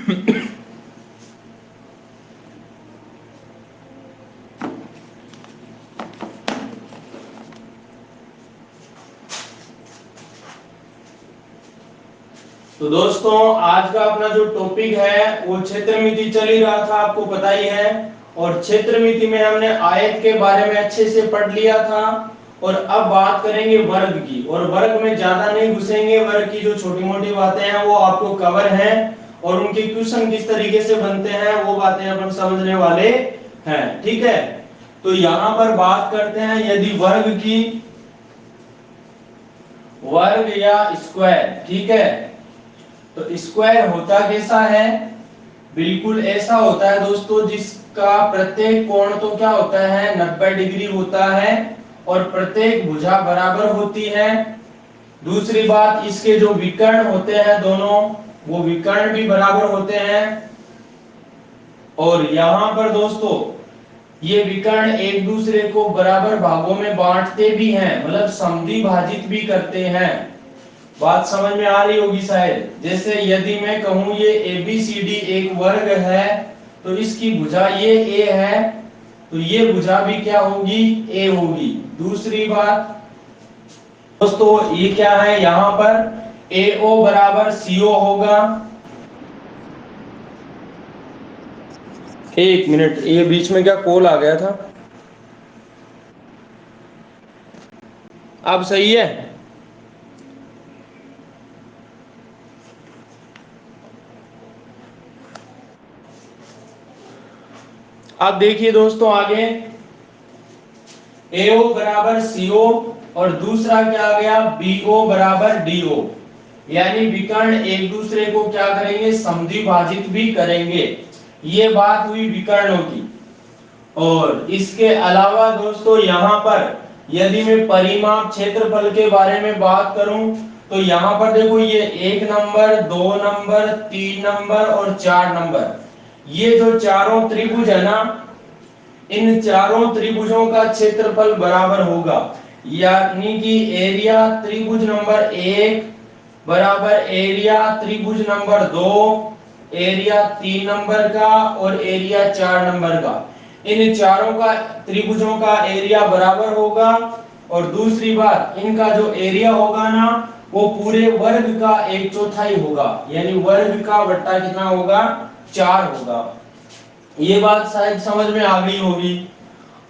तो दोस्तों आज का अपना जो टॉपिक है वो क्षेत्रमिति चल ही रहा था, आपको पता ही है। और क्षेत्रमिति में हमने आयत के बारे में अच्छे से पढ़ लिया था। और अब बात करेंगे वर्ग की, और वर्ग में ज्यादा नहीं घुसेंगे। वर्ग की जो छोटी मोटी बातें हैं वो आपको कवर हैं, और उनके क्वेश्चन किस तरीके से बनते हैं वो बातें अपन समझने वाले हैं। ठीक है, तो यहाँ पर बात करते हैं यदि वर्ग की, वर्ग या स्क्वायर। ठीक है, तो स्क्वायर होता कैसा है? बिल्कुल ऐसा होता है दोस्तों जिसका प्रत्येक कोण तो क्या होता है, 90 डिग्री होता है, और प्रत्येक भुजा बराबर होती है। दूसरी बात, इसके जो विकर्ण होते हैं दोनों, वो विकर्ण भी बराबर होते हैं। और यहाँ पर दोस्तों ये विकर्ण एक दूसरे को बराबर भागों में बांटते भी हैं, मतलब समद्विभाजित भी करते हैं। बात समझ में आ रही होगी शायद। जैसे यदि मैं कहूं ये ABCD एक वर्ग है, तो इसकी भुजा ये A है, तो ये भुजा भी क्या होगी, A होगी। दूसरी बात दोस्तों ये क्या है, यहां पर AO बराबर CO होगा। एक मिनट, ये बीच में क्या कॉल आ गया था? अब सही है? अब देखिए दोस्तों आगे, AO बराबर CO, और दूसरा क्या आ गया, BO बराबर DO। यानी विकर्ण एक दूसरे को क्या करेंगे, समद्विभाजित भी करेंगे। ये बात हुई विकर्णों की। और इसके अलावा दोस्तों यहाँ पर यदि मैं परिमाप क्षेत्रफल के बारे में बात करूं, तो यहाँ पर देखो ये 1 नंबर, 2 नंबर, 3 नंबर और 4 नंबर, ये जो चारों त्रिभुज है ना, इन चारों त्रिभुजों का क्षेत्रफल बराबर होगा। यानी कि एरिया त्रिभुज नंबर 1 बराबर एरिया त्रिभुज नंबर 2, एरिया 3 नंबर का और एरिया 4 नंबर का। इन चारों का त्रिभुजों का एरिया बराबर होगा। और दूसरी बात, इनका जो एरिया होगा ना, वो पूरे वर्ग का 1/4 होगा। यानी वर्ग का बट्टा कितना होगा, 4 होगा। ये बात शायद समझ में आ गई होगी।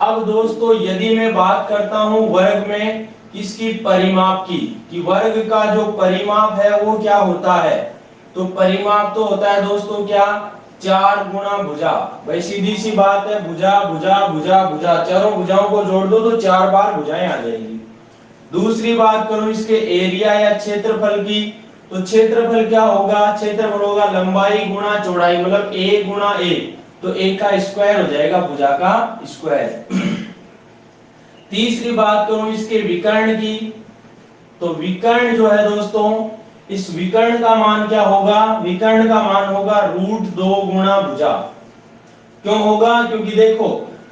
अब दोस्तों यदि मैं बात करता हूं वर्ग में किसकी, परिमाप की, कि वर्ग का जो परिमाप है वो क्या होता है, तो परिमाप तो होता है दोस्तों क्या, 4 गुणा भुजा। भाई सीधी सी बात है, भुजा भुजा भुजा भुजा, चारों भुजाओं को जोड़ दो तो 4 बार भुजाएं आ जाएंगी। दूसरी बात करूं इसके एरिया या क्षेत्रफल की, तो क्षेत्रफल क्या होगा, क्षेत्रफल होगा लंबाई गुणा चौड़ाई, मतलब A गुणा A, तो A का स्क्वायर हो जाएगा भुजा का स्क्वायर। तीसरी बात करूं इसके विकर्ण की, तो विकर्ण जो है दोस्तों, इस विकर्ण का मान क्या होगा, विकर्ण का मान होगा √2 गुणा भुजा। क्यों होगा, क्योंकि देखो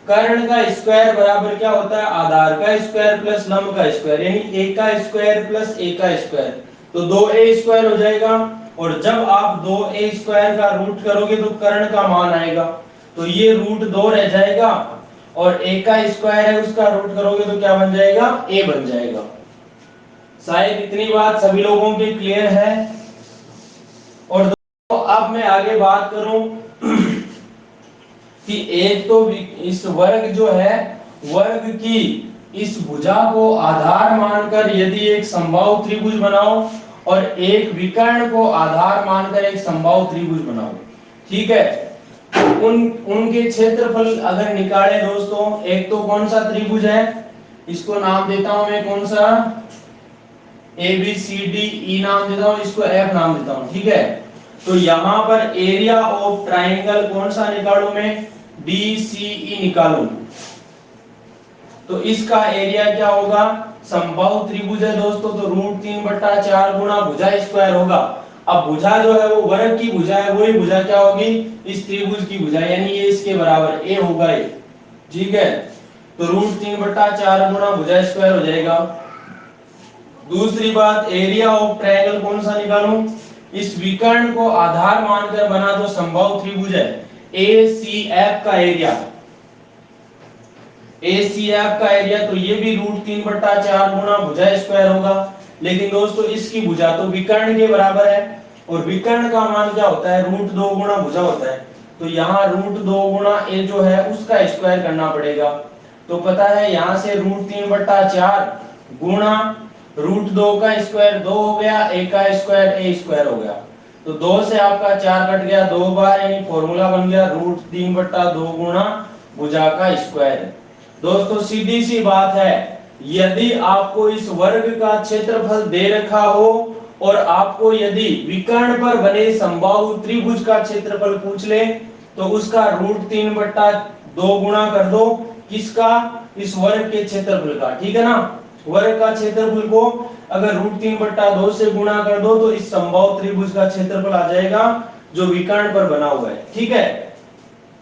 कर्ण का स्क्वायर बराबर क्या होता है, आधार का स्क्वायर प्लस लंब का स्क्वायर, यानी A का स्क्वायर प्लस A का स्क्वायर, तो 2A स्क्वायर हो जाएगा। और जब आप 2A स्क्वायर का रूट करोगे तो कर्ण का मान आएगा, तो ये √2 रह जाएगा, और A का स्क्वायर है उसका रूट करोगे तो क्या बन जाएगा, A बन जाएगा। शायद इतनी बात सभी लोगों के क्लियर है। और अब मैं आगे बात करूं कि एक तो इस वर्ग जो है, वर्ग की इस भुजा को आधार मानकर यदि एक समबाहु त्रिभुज बनाओ, और एक विकर्ण को आधार मानकर एक समबाहु त्रिभुज बनाओ। ठीक है, तो उनके क्षेत्रफल अगर निकाले दोस्तों, एक तो कौन सा त्रिभुज है, इसको नाम देता हूं मैं कौन सा, ABCDE नाम देता हूं, इसको F नाम देता हूं। ठीक है, तो यहां पर एरिया ऑफ ट्राइंगल कौन सा निकालूं मैं, DCE निकालूं, तो इसका एरिया क्या होगा, समबाहु त्रिभुज है दोस्तों, तो √3/4 गुणा भुजा स्क्वायर होगा। अब भुजा जो है वो वर्ग की भुजा है, वही भुजा क्या होगी, इस त्रिभुज की भुजा, यानी ये इसके बराबर A होगा ये। ठीक है, तो √3/4 गुणा भुजा स्क्वायर हो जाएगा। दूसरी बात, एरिया ऑफ ट्रायंगल कौन सा निकालूं, इस विकर्ण को आधार मानकर बना जो समबाहु त्रिभुज है ACF का एरिया, ACF का एरिया, तो ये भी √3/4 गुना भुजा स्क्वायर होगा। लेकिन दोस्तों इसकी भुजा तो विकर्ण के बराबर है और विकर्ण का मान क्या होता है, √2 गुना भुजा होता है। तो यहाँ √2 गुना ए जो है उसका स्क्वायर करना पड़ेगा। तो पता है यहाँ से √3/4 गुना √2 का स्क्वायर 2 हो गया, ए का स्क्वायर ए स्क्वायर हो गया। तो 2 से आपका 4 कट गया 2 बार, यानी फॉर्मूला बन गया √3/2 गुना भुजा का स्क्वायर। दोस्तों सीधी सी बात है, यदि आपको इस वर्ग का क्षेत्रफल दे रखा हो और आपको यदि विकर्ण पर बने समबाहु त्रिभुज का क्षेत्रफल पूछ ले तो उसका √3/2 गुना कर दो, किसका, इस वर्ग के क्षेत्रफल का, ठीक है ना। वर्ग का क्षेत्रफल को अगर √3/2 से गुणा कर दो तो इस समबाहु त्रिभुज का क्षेत्रफल आ जाएगा जो विकर्ण पर बना हुआ है, ठीक है।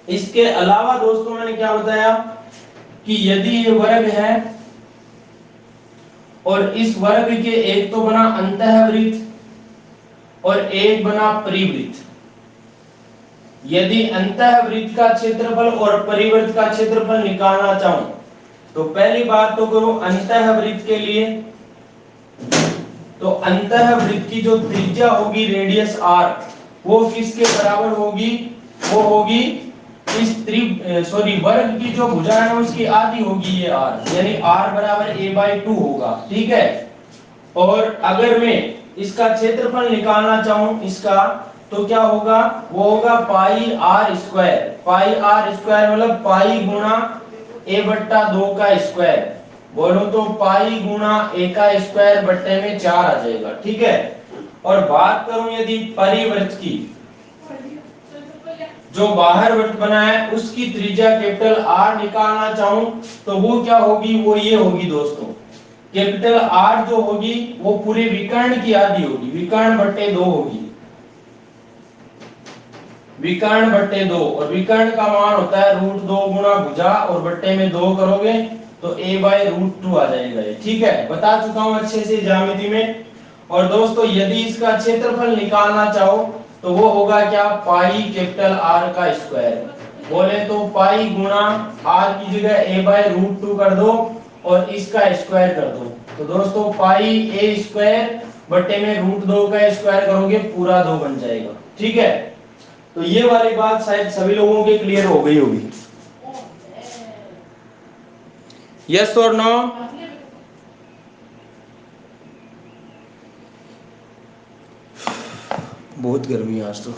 इसके अलावा दोस्तों मैंने क्या बताया कि यदि ये वर्ग है और इस वर्ग के एक तो बना अंतःवृत्त और एक बना परिवृत्त, यदि अंतःवृत्त का क्षेत्रफल और परिवृत्त का क्षेत्रफल निकालना चाहूं तो पहली बात तो करो अंतःवृत्त के लिए, तो अंतःवृत्त की जो त्रिज्या होगी रेडियस r वो किसके बराबर होगी, वो होगी इस वर्ग की जो भुजा है उसकी आधी होगी ये r, यानी r बराबर a/2 होगा, ठीक है। और अगर मैं इसका क्षेत्रफल निकालना चाहूं इसका तो क्या होगा, वो होगा πr², πr² मतलब पाई गुणा a/2 का स्क्वायर, बोलो तो पाई गुणा a का स्क्वायर बट्टे में 4 आ जाएगा, ठीक है। और बात करूं यदि परिवृत्त की, जो बाहर वृत्त बना है उसकी त्रिज्या कैपिटल R निकालना चाहूं तो वो क्या होगी, वो ये होगी दोस्तों, कैपिटल R जो होगी वो पूरे विकर्ण की आधी होगी, विकर्ण बट्टे 2 होगी, विकर्ण बट्टे 2, और विकर्ण का मान होता है √2 गुना भुजा और बट्टे में 2 करोगे तो a/√2 आ जाएगा ये, ठीक है। बता चुका हूं अच्छे से ज्यामिति में। और दोस्तों यदि इसका क्षेत्रफल निकालना चाहो तो वो होगा क्या, पाई कैपिटल R का स्क्वायर, बोले तो पाई गुणा R की जगह a/√2 कर दो और इसका स्क्वायर कर दो, तो दोस्तों पाई a² बट्टे में √2 का स्क्वायर करोगे पूरा 2 बन जाएगा, ठीक है। तो ये वाली बात शायद सभी लोगों के क्लियर हो गई होगी, यस और नो। बहुत गर्मी है आज तो।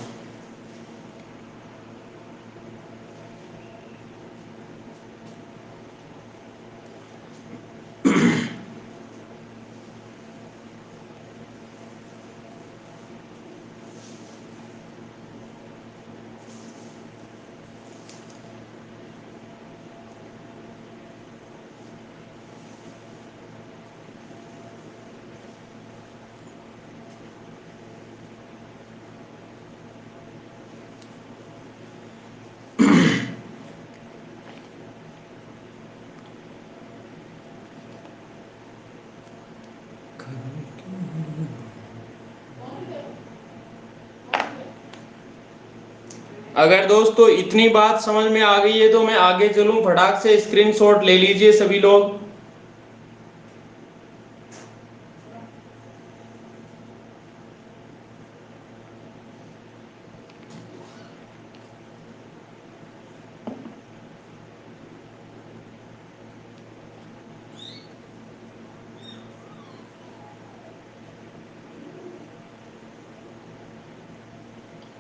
अगर दोस्तों इतनी बात समझ में आ गई है तो मैं आगे चलूं, फटाक से स्क्रीनशॉट ले लीजिए सभी लोग।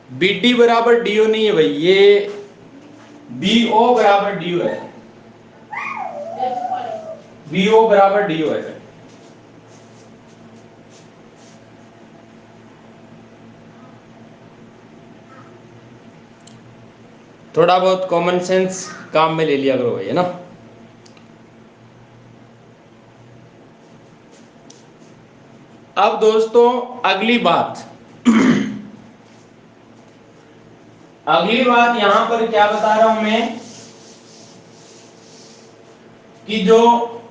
BD बराबर DO नहीं है भाई, ये BO बराबर DO है, BO बराबर DO है। थोड़ा बहुत कॉमन सेंस काम में ले लिया करो भाई, है ना। अब दोस्तों अगली बात अगली बात यहां पर क्या बता रहा हूं मैं कि जो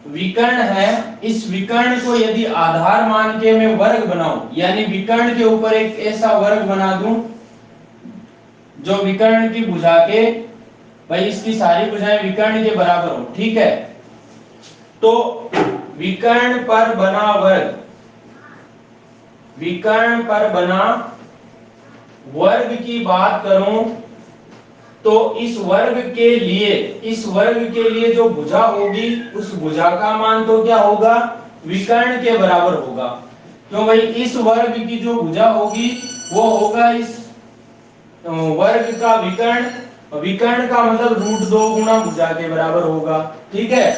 विकर्ण है, इस विकर्ण को यदि आधार मान के मैं वर्ग बनाऊं, यानी विकर्ण के ऊपर एक ऐसा वर्ग बना दूं जो विकर्ण की भुजा के, भाई इसकी सारी भुजाएं विकर्ण के बराबर हो, ठीक है। तो विकर्ण पर बना वर्ग, विकर्ण पर बना वर्ग की बात करूं तो इस वर्ग के लिए, इस वर्ग के लिए जो भुजा होगी उस भुजा का मान तो क्या होगा, विकर्ण के बराबर होगा। क्यों भाई, इस वर्ग की जो भुजा होगी वो होगा इस वर्ग का विकर्ण, विकर्ण का मतलब √2 गुना भुजा के बराबर होगा, ठीक है।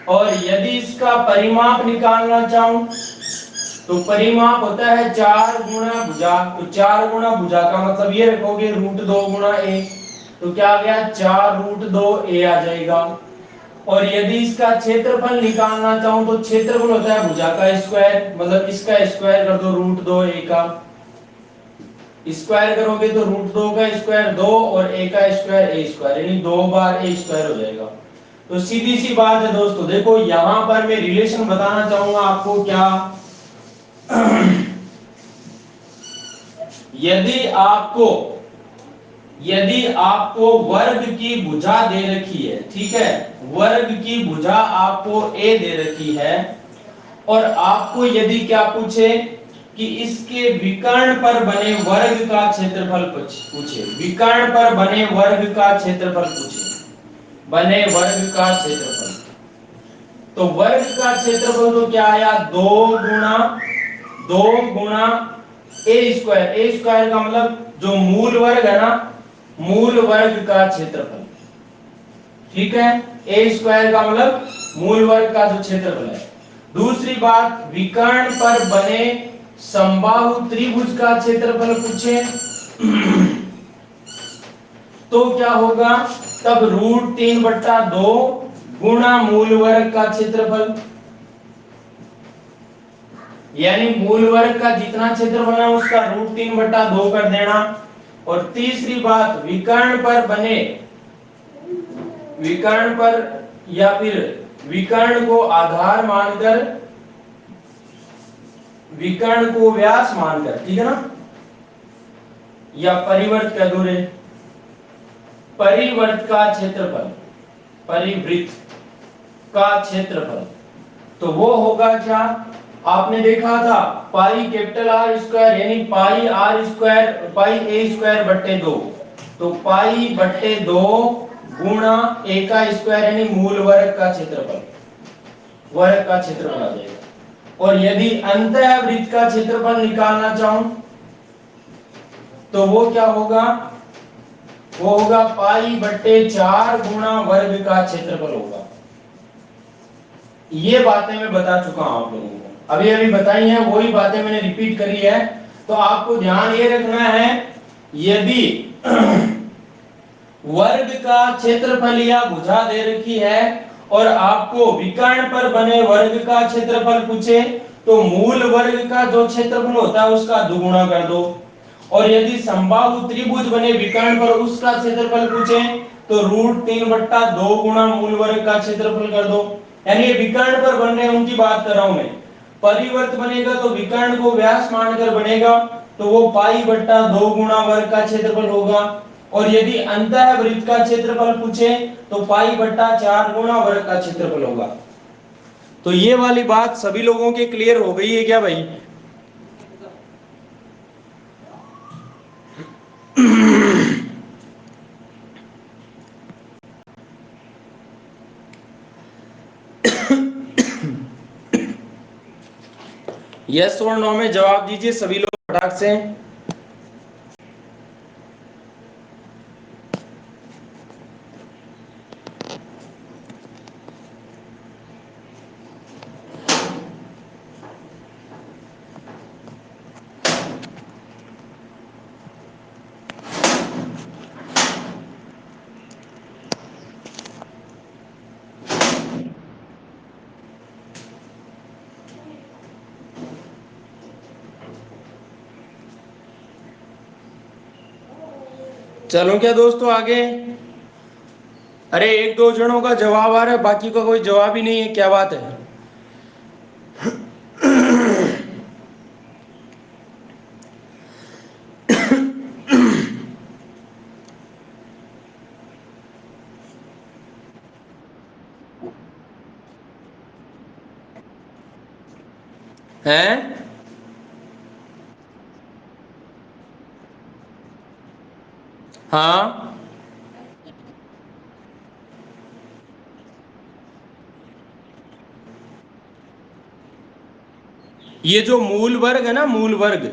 और यदि इसका परिमाप निकालना चाहूं तो परिमाप होता है 4 गुना भुजा, तो 4 गुना भुजा का मतलब ये रखोगे √2 गुना a, तो क्या आ गया 4√2a आ जाएगा। और यदि इसका क्षेत्रफल निकालना चाहूं तो क्षेत्रफल होता है भुजा का स्क्वायर, मतलब इसका स्क्वायर कर दो √2a का, स्क्वायर करोगे तो √2 का स्क्वायर 2 और a का स्क्वायर a स्क्वायर, यानी 2 बार a स्क्वायर हो जाएगा। तो सीधी सी बात है दोस्तों, देखो यहां पर मैं रिलेशन बताना चाहूंगा आपको क्या, यदि आपको, यदि आपको वर्ग की भुजा दे रखी है, ठीक है, वर्ग की भुजा आपको a दे रखी है, और आपको यदि क्या पूछे कि इसके विकर्ण पर बने वर्ग का क्षेत्रफल पूछे, विकर्ण पर बने वर्ग का क्षेत्रफल पूछे, बने वर्ग का क्षेत्रफल, तो वर्ग का क्षेत्रफल तो क्या आया 2 गुना a स्क्वायर, a स्क्वायर का मतलब जो मूल वर्ग है ना, मूल वर्ग का क्षेत्रफल, ठीक है, a स्क्वायर का मतलब मूल वर्ग का जो क्षेत्रफल है। दूसरी बात, विकर्ण पर बने समबाहु त्रिभुज का क्षेत्रफल पूछे तो क्या होगा, तब √3/2 गुना मूल वर्ग का क्षेत्रफल, यानी मूल वर्ग का जितना क्षेत्रफल है उसका √3/2 कर देना। और तीसरी बात, विकर्ण पर बने, विकर्ण पर या फिर विकर्ण को आधार मानकर, विकर्ण को व्यास मानकर, ठीक है ना, या परिवर्त कह दो रे, परिवर्त का क्षेत्रफल, परिवृत्त का क्षेत्रफल, तो वो होगा क्या, आपने देखा था पाई कैपिटल R स्क्वायर, यानी पाई R square, pi a square बट्टे 2, तो पाई बट्टे 2 गुणा a का स्क्वायर, यानी मूल वर्ग का क्षेत्रफल, वर्ग का क्षेत्रफल आ जाएगा। और यदि अंतःवृत्त का क्षेत्रफल निकालना चाहूं तो वो क्या होगा, वो होगा पाई बट्टे 4 गुणा वर्ग का क्षेत्रफल होगा। ये बातें मैं बता चुका हूं आप लोगों को, अभी अभी बताई हैं, वही बातें मैंने रिपीट करी है। तो आपको ध्यान ये रखना है, यदि वर्ग का क्षेत्रफल या भुजा दे रखी है और आपको विकर्ण पर बने वर्ग का क्षेत्रफल पूछे तो मूल वर्ग का जो क्षेत्रफल होता है उसका दुगुना कर दो। और यदि समबाहु त्रिभुज बने विकर्ण पर उसका क्षेत्रफल पूछे तो √3/2 गुना मूल वर्ग का क्षेत्रफल कर दो। यानी ये विकर्ण पर बन रहे हैं उनकी बात कर रहा हूं मैं। परिवर्त बनेगा तो विकर्ण को व्यास मानकर बनेगा, तो वो पाई/2 गुना वर्ग का क्षेत्रफल होगा। और यदि अंतःवृत्त का क्षेत्रफल पूछे तो पाई/4 गुना वर्ग का क्षेत्रफल होगा। तो ये वाली बात सभी लोगों के क्लियर हो गई है क्या भाई? यस और नो में जवाब दीजिए सभी लोग फटाक से। चलो क्या दोस्तों आगे, अरे एक दो जनों का जवाब आ रहा है, बाकी का कोई जवाब ही नहीं है, क्या बात है। हैं? हाँ, ये जो मूल वर्ग है ना, मूल वर्ग,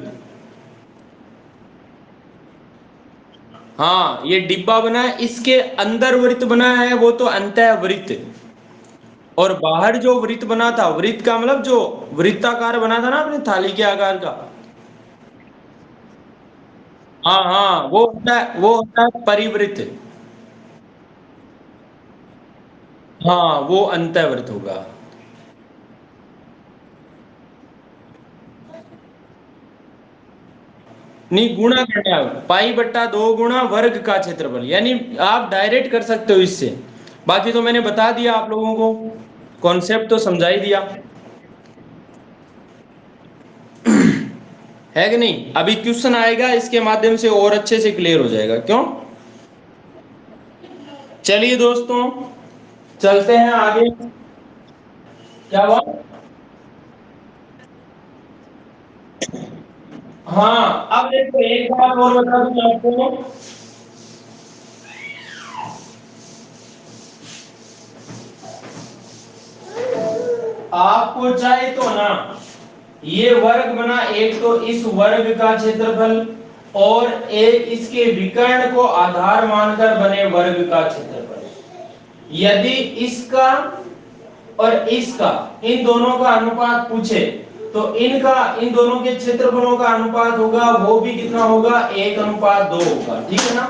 हाँ ये डिब्बा बना है, इसके अंदर वृत्त बना है वो तो अंतः वृत्त, और बाहर जो वृत्त बना था, वृत्त का मतलब जो वृत्ताकार बना था ना अपने थाली के आकार का, हाँ हाँ, वो होता है परिवृत्त। हाँ वो अंतःवृत्त होगा। नहीं, गुणा करना है, पाई बट्टा 2 गुणा वर्ग का क्षेत्रफल, यानी आप डायरेक्ट कर सकते हो इससे। बाकी तो मैंने बता दिया आप लोगों को, कॉन्सेप्ट तो समझा ही दिया है कि नहीं। अभी क्वेश्चन आएगा, इसके माध्यम से और अच्छे से क्लियर हो जाएगा, क्यों। चलिए दोस्तों, चलते हैं आगे। क्या हुआ। हाँ, अब देखो एक बात और बता दूं आपको, आपको चाहे तो ना, ये वर्ग बना, एक तो इस वर्ग का क्षेत्रफल, और एक इसके विकर्ण को आधार मानकर बने वर्ग का क्षेत्रफल। यदि इसका और इसका, इन दोनों का अनुपात पूछे, तो इनका, इन दोनों के क्षेत्रफलों का अनुपात होगा, वो भी कितना होगा, 1:2 होगा, ठीक है ना।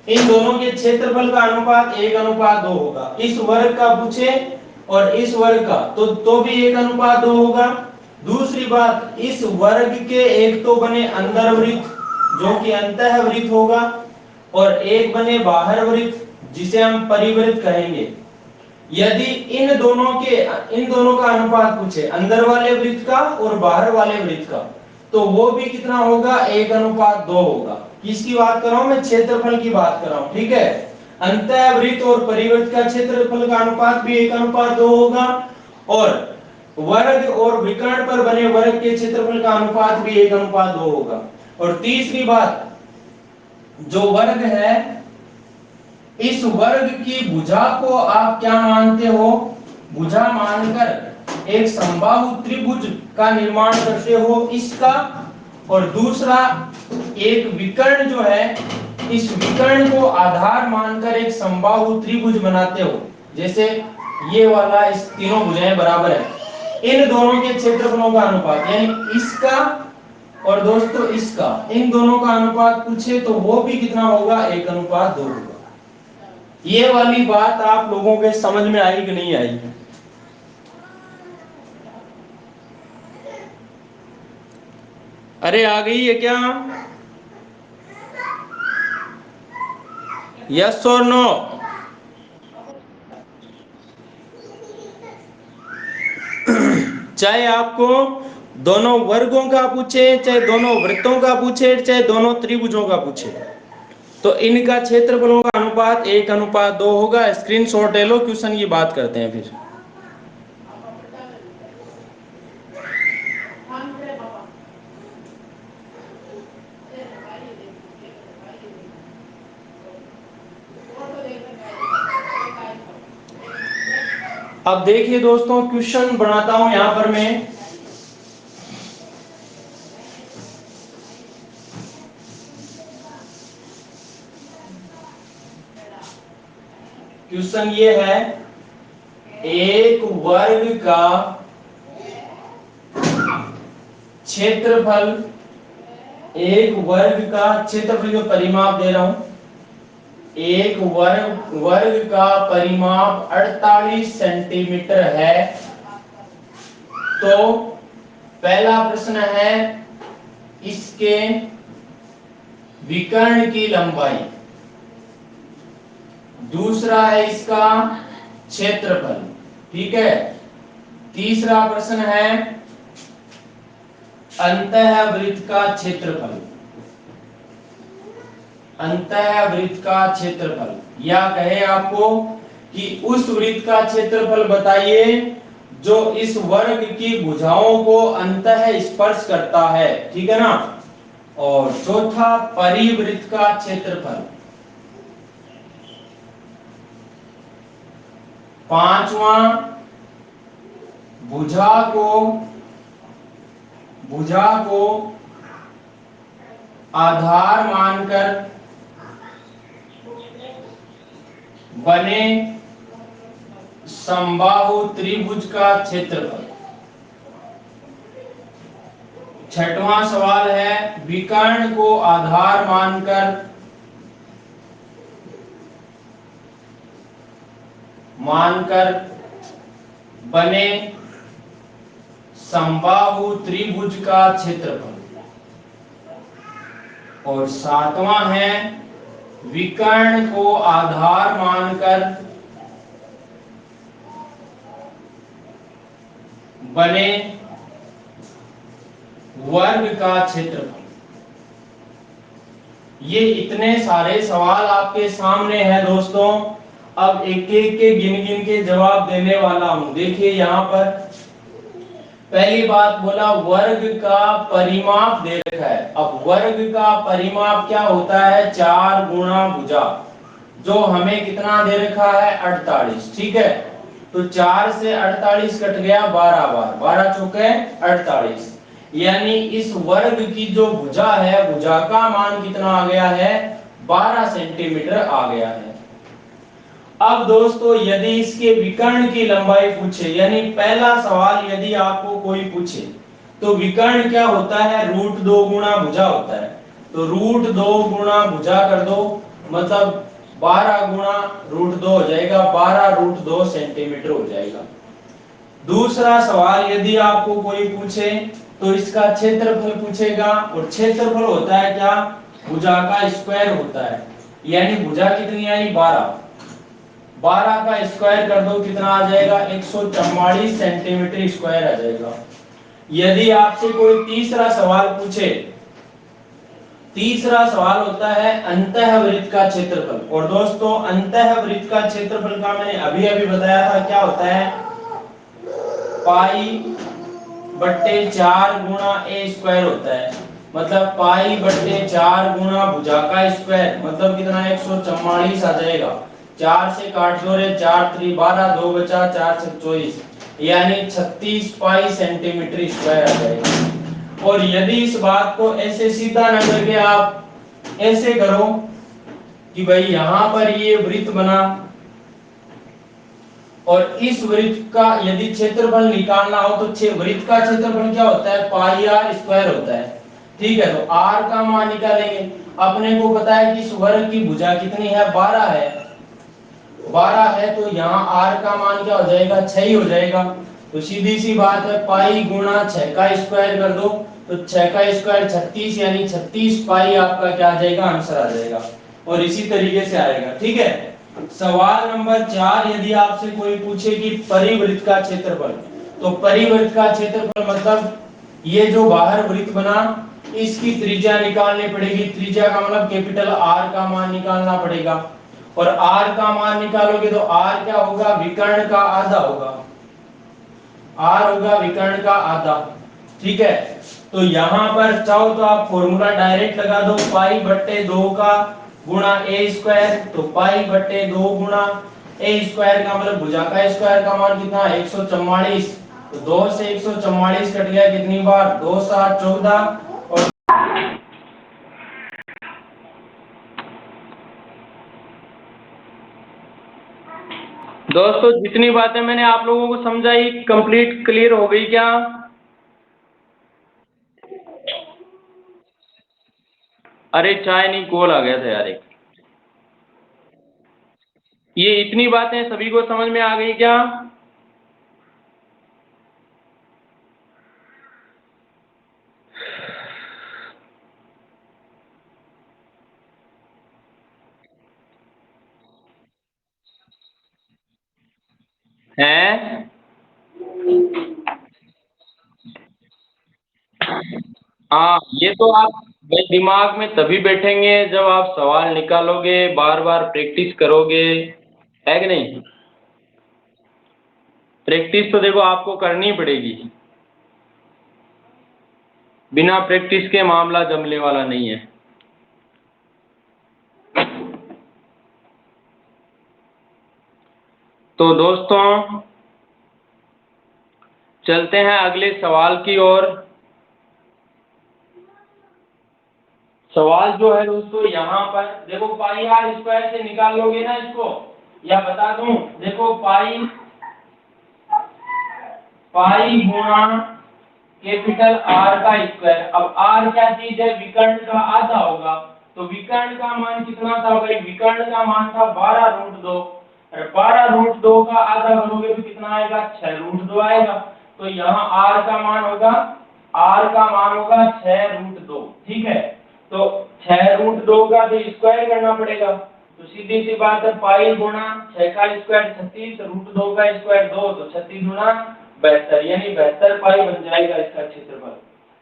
इन दोनों के क्षेत्रफल का अनुपात 1:2 होगा। इस वर्ग का पूछे और इस वर्ग का, तो भी 1:2 होगा। दूसरी बात, इस वर्ग के एक तो बने अंदर वृत्त जो कि अंतःवृत्त होगा, और एक बने बाहर वृत्त जिसे हम परिवृत्त कहेंगे। यदि इन दोनों का अनुपात पूछे, अंदर वाले वृत्त का और बाहर वाले वृत्त का, तो वो भी कितना होगा, 1:2 होगा। किसकी बात कर रहा हूं मैं, क्षेत्रफल की बात कर रहा हूं, ठीक है। अंतःवृत्त और परिवृत्त का क्षेत्रफल का अनुपात भी 1:2 होगा, और वर्ग और विकर्ण पर बने वर्ग के क्षेत्रफल का अनुपात भी 1:2 होगा। और तीसरी बात, जो वर्ग है, इस वर्ग की भुजा को आप क्या मानते हो, भुजा मानकर एक समबाहु त्रिभुज का निर्माण करते हो इसका, और दूसरा एक विकर्ण जो है, इस विकर्ण को आधार मानकर एक समबाहु त्रिभुज बनाते हो। जैसे ये वाला, इस तीनों भुजाएं बराबर है, इन दोनों के क्षेत्रफलों का अनुपात, यानी इसका और दोस्तों इसका, इन दोनों का अनुपात पूछे तो वो भी कितना होगा, 1:2 होगा। ये वाली बात आप लोगों के समझ में आई कि नहीं आई। अरे आ गई है क्या, यस और नो। चाहे आपको दोनों वर्गों का पूछे, चाहे दोनों वृत्तों का पूछे, चाहे दोनों त्रिभुजों का पूछे, तो इनका क्षेत्रफलों का अनुपात 1:2 होगा। स्क्रीनशॉट ले लो, क्वेश्चन की बात करते हैं फिर। अब देखिए दोस्तों, क्वेश्चन बनाता हूं यहां पर मैं। क्वेश्चन ये है, एक वर्ग का क्षेत्रफल, एक वर्ग का क्षेत्रफल जो परिमाप दे रहा हूं, एक वर्ग का परिमाप 48 सेंटीमीटर है। तो पहला प्रश्न है, इसके विकर्ण की लंबाई, दूसरा है इसका क्षेत्रफल। ठीक है, तीसरा प्रश्न है अंतःवृत्त का क्षेत्रफल। अंतःवृत्त का क्षेत्रफल, या कहे आपको कि उस वृत्त का क्षेत्रफल बताइए जो इस वर्ग की भुजाओं को अंतः स्पर्श करता है। ठीक है ना। और चौथा परिवृत्त का क्षेत्रफल। पांचवा भुजा को आधार मानकर बने समबाहु त्रिभुज का क्षेत्रफल। छठवां सवाल है विकर्ण को आधार मानकर बने समबाहु त्रिभुज का क्षेत्रफल। और सातवां है विकर्ण को आधार मानकर बने वर्ग का क्षेत्रफल। ये इतने सारे सवाल आपके सामने हैं दोस्तों। अब एक एक के गिन गिन के जवाब देने वाला हूं। देखिए यहां पर पहली बात बोला वर्ग का परिमाप दे रखा है। अब वर्ग का परिमाप क्या होता है? 4 गुणा भुजा, जो हमें कितना दे रखा है? 48। ठीक है, तो 4 से 48 कट गया 12 बार, 12 चौके 48। यानी इस वर्ग की जो भुजा है, भुजा का मान कितना आ गया है? 12 सेंटीमीटर आ गया है। अब दोस्तों यदि इसके विकर्ण की लंबाई पूछे, यानी पहला सवाल यदि आपको कोई पूछे तो विकर्ण क्या होता है? √2 गुणा भुजा होता है। तो √2 गुणा भुजा कर दो, मतलब 12 गुणा √2 हो जाएगा, 12 √2 सेंटीमीटर हो जाएगा। दूसरा सवाल यदि आपको कोई पूछे तो इसका क्षेत्रफल पूछेगा, और क्षेत्रफल होता है क्या? भुजा का स्क्वायर होता है। यानी भुजा कितनी आई? 12। 12 का स्क्वायर कर दो, कितना आ जाएगा? 144 सेंटीमीटर स्क्वायर आ जाएगा। यदि आपसे कोई तीसरा सवाल पूछे, तीसरा सवाल होता है अंतःवृत्त का क्षेत्रफल। और दोस्तों अंतःवृत्त का क्षेत्रफल का मैंने अभी अभी बताया था, क्या होता है? पाई बट्टे 4 गुणा ए स्क्वायर होता है। मतलब पाई बट्टे 4 गुणा भुजा का स्क्वायर, मतलब कितना? 144 आ जाएगा। 4 से काट दो रे, 4 3 12, 2 बचा, 4 6 24, यानी 36 पाई सेंटीमीटर स्क्वायर आ जाएगा। और यदि इस बात को ऐसे सीधा न करके आप ऐसे करो कि भाई यहां पर ये वृत्त बना, और इस वृत्त का यदि क्षेत्रफल निकालना हो तो वृत्त का क्षेत्रफल क्या होता है? पाई आर स्क्वायर होता है। ठीक है, तो आर का मान निकालेंगे। अपने को पता है कि इस वर्ग की भुजा कितनी है? 12 है। 12 है तो यहाँ आर का मान क्या हो जाएगा? 6 ही हो जाएगा। तो सीधी सी बात है, पाई गुणा 6 का स्क्वायर कर दो, तो 6 का स्क्वायर 36, यानी 36 पाई आपका क्या आ जाएगा? आंसर आ जाएगा। और इसी तरीके से आएगा। ठीक है। सवाल नंबर 4 यदि आपसे कोई पूछे कि परिवृत्त का क्षेत्रफल, तो परिवृत्त का क्षेत्रफल मतलब ये जो बाहर वृत्त बना, इसकी त्रिज्या निकालनी पड़ेगी। त्रिज्या का मतलब कैपिटल आर का मान निकालना पड़ेगा। और आर का मान निकालोगे तो आर क्या होगा? विकर्ण का आधा होगा। आर होगा विकर्ण का आधा। ठीक है, तो यहां पर चाहो तो आप फॉर्मूला डायरेक्ट लगा दो, पाई बट्टे 2 का गुणा ए स्क्वायर। तो पाई बट्टे 2 गुणा ए स्क्वायर का मतलब भुजा का स्क्वायर का मान कितना? 144। तो 2 से 144 कट गया कितनी बार? 2 7 14। और दोस्तों जितनी बातें मैंने आप लोगों को समझाई कंप्लीट क्लियर हो गई क्या? अरे चाय नहीं, कॉल आ गया था यार एक। ये इतनी बातें सभी को समझ में आ गई क्या? हैं? हाँ, ये तो आप भाई दिमाग में तभी बैठेंगे जब आप सवाल निकालोगे, बार बार प्रैक्टिस करोगे, है कि नहीं? प्रैक्टिस तो देखो आपको करनी पड़ेगी, बिना प्रैक्टिस के मामला जमने वाला नहीं है। तो दोस्तों चलते हैं अगले सवाल की ओर। सवाल जो है दोस्तों यहाँ पर देखो, पाई आर स्क्वायर से निकाल लोगे ना इसको, या बता दूं, देखो पाई पाई गुणा कैपिटल आर का स्क्वायर। अब आर क्या चीज है? विकर्ण का आधा होगा। तो विकर्ण का मान कितना था भाई? विकर्ण का मान था 12√2, और 12√2 का आधा करोगे तो कितना आएगा? 6√2 आएगा। तो यहाँ आर का मान होगा, आर का मान होगा 6√2। ठीक है, तो 6√2 का तो स्क्वायर करना पड़ेगा। तो सीधी सी बात है, पाई गुणा 6 का स्क्वायर 36, √2 का स्क्वायर 2, तो 36 गुणा 72, यानी 72 पाई बन जाएगा इसका क्षेत्रफल।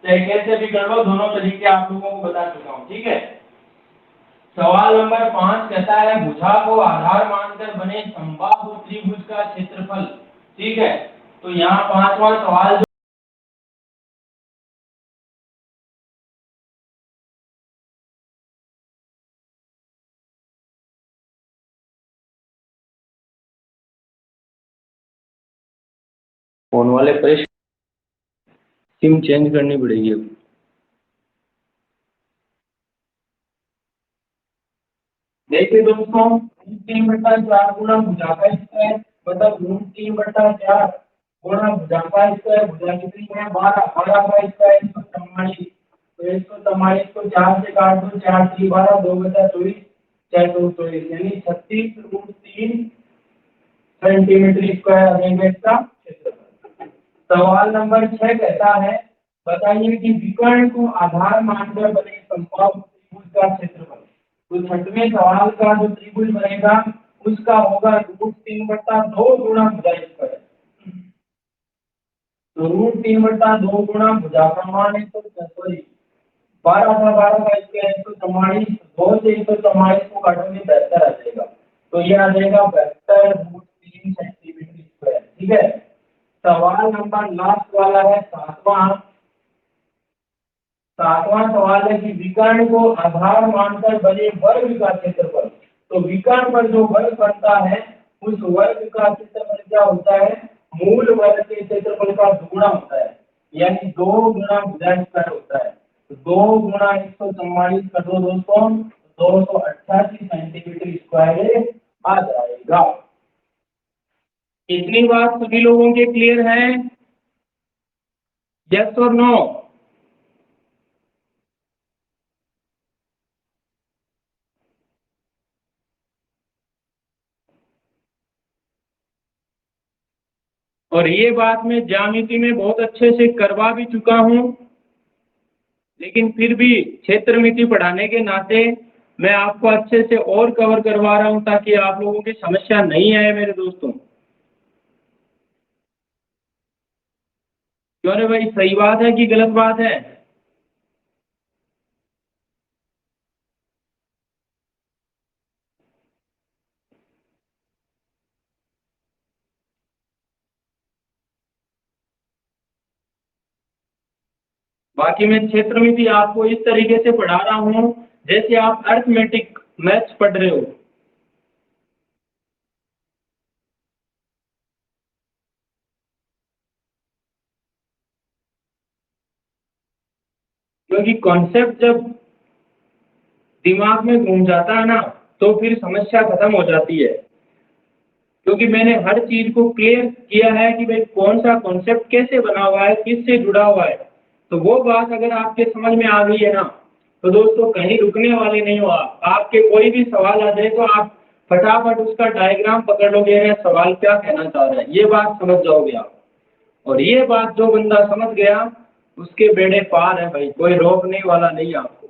चाहे कैसे भी कर लो, दोनों तरीके आप लोगों को बता चुका हूँ। ठीक है, सवाल नंबर 5 कहता है भुजा को आधार मानकर बने समबाहु त्रिभुज का क्षेत्रफल। ठीक है, तो यहाँ पांचवा सवाल फोन वाले परेशान, सिम चेंज करनी पड़ेगी अब। देखिए दोस्तों, 3/4 गुणा भुजा का स्क्वायर, मतलब 3/4 गुणा भुजा का स्क्वायर। भुजा कितनी है? 12, 12 का स्क्वायर 144। तो 144 को 4 से काट दो, 4 3 12, 2/24, 4 यानी 36√3 सेंटीमीटर स्क्वायर आ जाएगा इसका क्षेत्रफल। सवाल नंबर 6 कहता है बताइए कि विकर्ण को आधार मानकर बने समबाहु त्रिभुज का क्षेत्रफल। तो 6वें सवाल का जो त्रिभुज बनेगा उसका होगा √3/2 गुणा भुजा स्क्वायर। तो √3/2 गुणा भुजा का मान है, तो सॉरी 12 था, 12 का स्क्वायर 144, 2 से 144 को काटोगे 72 आ जाएगा। तो ये आ जाएगा 72√3 सेंटीमीटर स्क्वायर। ठीक है, सवाल नंबर लास्ट वाला है सातवां। सातवां सवाल है कि विकर्ण को आधार मानकर बने वर्ग का क्षेत्रफल। तो विकर्ण पर जो वर्ग बनता है उस वर्ग का क्षेत्रफल क्या होता है? मूल वर्ग के क्षेत्रफल का दुगुना होता है, यानी 2 गुणा भुजा स्क्वायर होता है। तो 2 गुणा 144 कर दो दोस्तों, 288 सेंटीमीटर स्क्वायर आ जाएगा। इतनी बात सभी लोगों के क्लियर है? यस और नो? और ये बात मैं ज्यामिति में बहुत अच्छे से करवा भी चुका हूं, लेकिन फिर भी क्षेत्रमिति पढ़ाने के नाते मैं आपको अच्छे से और कवर करवा रहा हूं ताकि आप लोगों की समस्या नहीं आए मेरे दोस्तों। क्यों रे भाई, सही बात है कि गलत बात है? बाकी मैं क्षेत्रमिति आपको इस तरीके से पढ़ा रहा हूं जैसे आप अर्थमेटिक मैथ्स पढ़ रहे हो। क्योंकि कॉन्सेप्ट जब दिमाग में घूम जाता है ना, तो फिर समस्या खत्म हो जाती है। क्योंकि मैंने हर चीज को क्लियर किया है कि भाई कौन सा कॉन्सेप्ट कैसे बना हुआ है, किससे जुड़ा हुआ है। तो वो बात अगर आपके समझ में आ गई है ना, तो दोस्तों कहीं रुकने वाले नहीं हो आप। आपके कोई भी सवाल आ जाए तो आप फटाफट उसका डायग्राम पकड़ लोगे, या सवाल क्या कहना चाह रहे हैं ये बात समझ जाओगे आप। और ये बात जो बंदा समझ गया उसके बेड़े पार है भाई, कोई रोकने वाला नहीं आपको।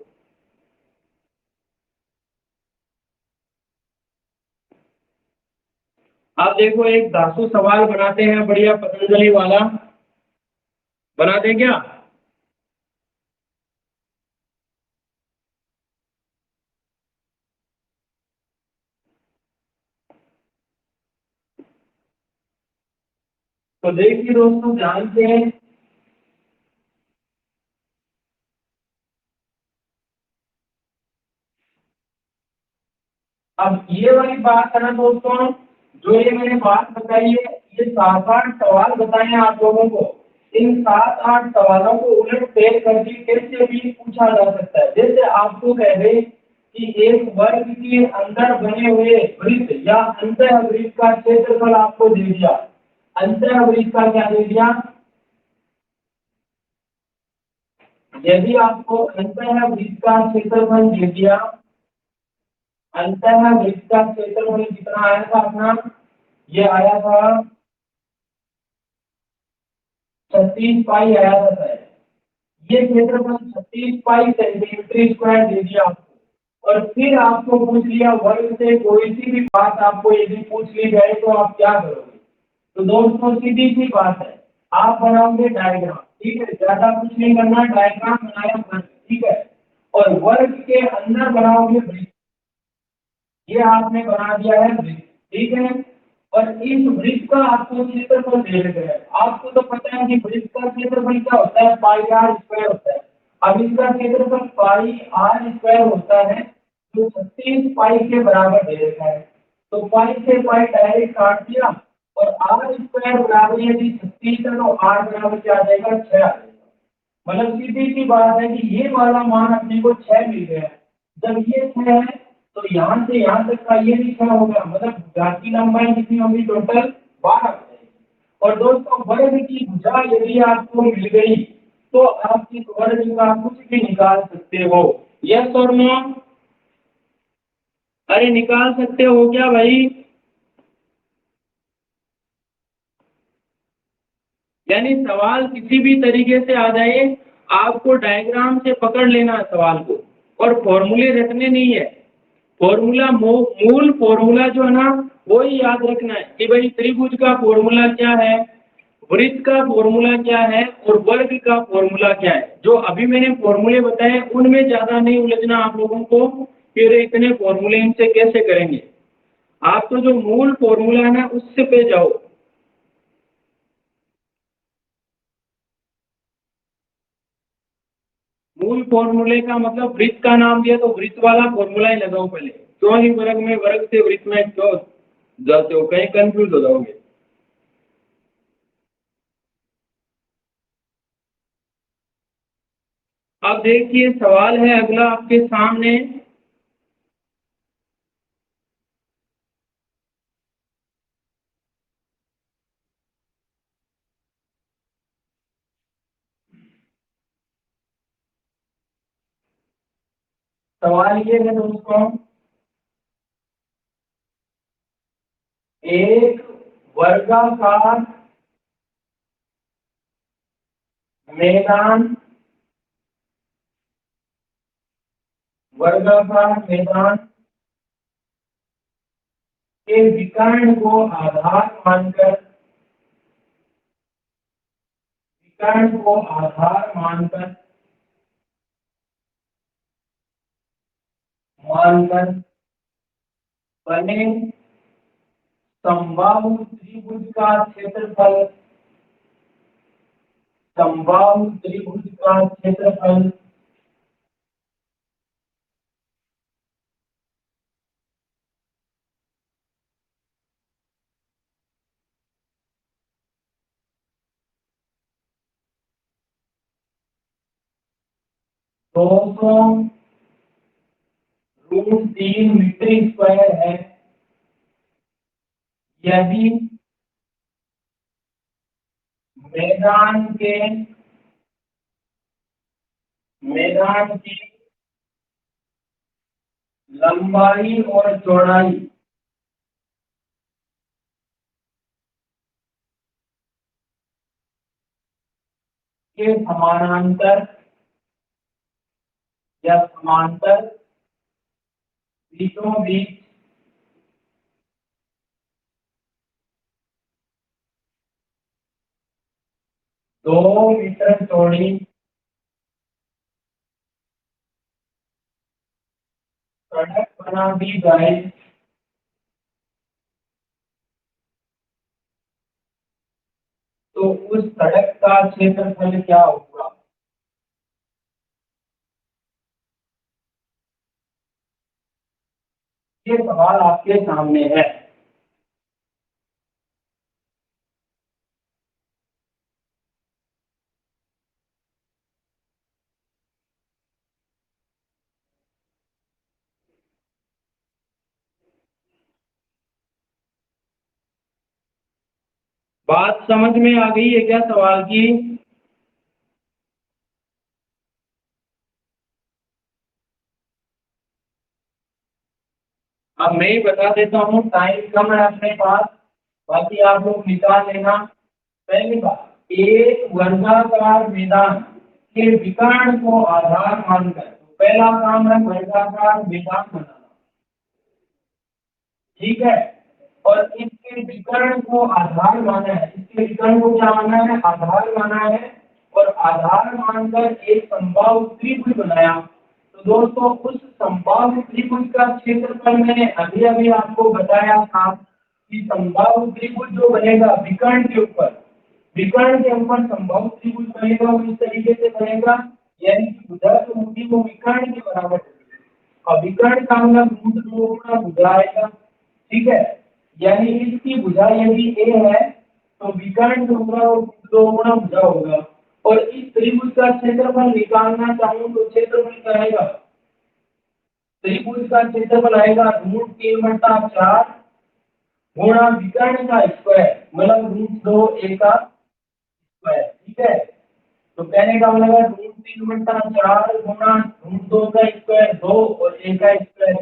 आप देखो एक धासु सवाल बनाते हैं बढ़िया पतंजलि वाला, बना दें क्या? तो देखिए दोस्तों ध्यान से, अब ये वाली बात है ना दोस्तों, जो ये मैंने बात बताई है, ये 7-8 सवाल बताए हैं आप लोगों को। इन 7-8 सवालों को उलट फेर करके कैसे भी पूछा जा सकता है। जैसे आपको कह दे कि एक वर्ग के अंदर बने हुए वृत्त या अंतः वृत्त का क्षेत्रफल आपको दे दिया। अंतः वृत्त का क्या दे दिया? यदि आपको अंतः वृत्त का क्षेत्रफल दे दिया, अंतः वृत्त का क्षेत्रफल कितना आया था अपना? ये आया था 36 पाई आया था शायद। ये क्षेत्रफल 36 पाई सेंटीमीटर स्क्वायर दे दिया आपको, और फिर आपको पूछ लिया वर्ग से कोई सी भी बात आपको यदि पूछ ली जाए तो आप क्या करोगे? तो दोस्तों सीधी सी बात है, आप बनाओगे डायग्राम, ठीक है, ज्यादा कुछ नहीं करना, डायग्राम बनाया बस, ठीक है। और वर्ग के अंदर बनाओगे वृत्त, ये आपने बना दिया है वृत्त, ठीक है। और इस वृत्त का आपको क्षेत्रफल दे रखा है। आपको तो पता है कि वृत्त का क्षेत्रफल क्या होता है, पाई आर स्क्वायर होता है। अब इसका क्षेत्रफल पाई आर स्क्वायर होता है, जो 36 पाई के बराबर दे रखा है। तो पाई से पाई डायरेक्ट काट दिया, और आर स्क्वायर बराबर यदि 36 है तो आर बराबर क्या आ जाएगा? 6 आ जाएगा। मतलब सीधी सी बात है कि ये वाला मान अपने को 6 मिल गया है। जब ये 6 है तो यहाँ से यहाँ तक का ये भी 6 होगा, मतलब भुजा की लंबाई कितनी होगी? टोटल 12 हो जाएगी। और दोस्तों वर्ग की भुजा यदि आपको मिल गई तो आप इस वर्ग का कुछ भी निकाल सकते हो। यस और नो? अरे निकाल सकते हो क्या भाई? यानी सवाल किसी भी तरीके से आ जाए, आपको डायग्राम से पकड़ लेना है सवाल को, और फॉर्मूले रखने नहीं है। फॉर्मूला मूल फॉर्मूला जो है ना, वो ही याद रखना है कि भाई त्रिभुज का फॉर्मूला क्या है, वृत्त का फॉर्मूला क्या है, और वर्ग का फॉर्मूला क्या है। जो अभी मैंने फॉर्मूले बताए उनमें ज्यादा नहीं उलझना आप लोगों को, फिर इतने फॉर्मूले इनसे कैसे करेंगे। आप तो जो मूल फॉर्मूला है ना उससे पे जाओ। मूल फॉर्मूले का मतलब वृत्त का नाम दिया तो वृत्त वाला फॉर्मूला ही लगाओ पहले। क्यों ही वर्ग में वर्ग से वृत्त में क्यों जाते हो, कहीं कंफ्यूज हो जाओगे। अब देखिए सवाल है अगला आपके सामने। सवाल ये है दोस्तों, एक वर्गाकार मैदान, वर्गाकार मैदान के विकर्ण को आधार मानकर, विकर्ण को आधार मानकर मानकर बने समबाहु त्रिभुज का क्षेत्रफल, समबाहु त्रिभुज का क्षेत्रफल दो सौ √3 मीटर स्क्वायर है, यदि मैदान के, मैदान की लंबाई और चौड़ाई के समानांतर या समांतर बीचों बीच 2 मीटर चौड़ी सड़क बना दी जाए तो उस सड़क का क्षेत्रफल क्या होगा। ये सवाल आपके सामने है। बात समझ में आ गई है क्या सवाल की। अब मैं ही बता देता हूँ, टाइम कम है अपने पास, बाकी आप लोग निकाल लेना। पहली बात, एक वर्गाकार मैदान के विकर्ण को आधार मानकर, तो पहला काम है वर्गाकार मैदान बनाना, ठीक है। और इसके विकर्ण को आधार माना है, इसके विकर्ण को क्या माना है, आधार माना है। और आधार मानकर एक समबाहु त्रिभुज बनाया। तो दोस्तों उस समबाहु त्रिभुज का क्षेत्रफल मैंने अभी अभी आपको बताया था कि समबाहु त्रिभुज जो बनेगा विकर्ण के ऊपर, विकर्ण के ऊपर समबाहु त्रिभुज बनेगा वो इस तरीके से बनेगा, यानी कि भुजा जो होगी वो विकर्ण के बराबर होगी। और विकर्ण का मतलब रूट 2 गुना भुजा आएगा, ठीक है। यानी इसकी भुजा यदि ए है तो विकर्ण जो होगा वो 2 गुना भुजा होगा। और इस त्रिभुज का क्षेत्रफल निकालना चाहूं तो क्षेत्रफल क्या आएगा, त्रिभुज का क्षेत्रफल आएगा √3/4 गुणा विकर्ण का स्क्वायर, मतलब √2 ए का स्क्वायर, ठीक है। तो कहने का मतलब है √3/4 गुणा √2 का स्क्वायर 2 और ए का स्क्वायर,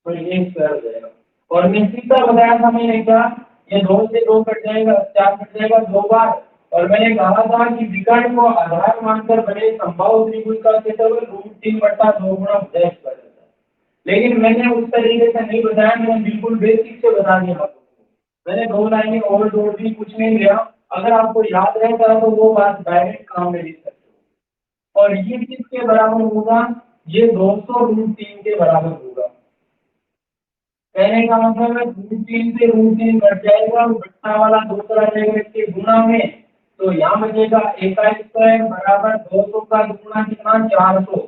तो ये स्क्वायर हो जाएगा। और मैं सीधा बताया था मैंने क्या, ये 2 से 2 कट जाएगा, 4 कट जाएगा 2 बार। और मैंने कहा था कि विकर्ण को आधार मानकर बने समबाहु त्रिभुज का क्षेत्रफल √3/2 गुणा भुजा स्क्वायर होता है। लेकिन मैंने उस तरीके से नहीं बताया, मैंने बिल्कुल बेसिक से बता दिया आपको। मैंने 2 लाइनें और जोड़ दी, कुछ नहीं लिया। अगर आपको याद रहता है तो वो बात डायरेक्ट काम में लिख सकते हो। और ये किसके बराबर होगा, ये 200√3 के बराबर होगा। कहने का मतलब है √3 से √3 कट जाएगा, घटना वाला दूसरा रहेगा इसके गुणा में, तो यहाँ बचेगा ए का स्क्वायर बराबर 200 का गुणा कितना 400।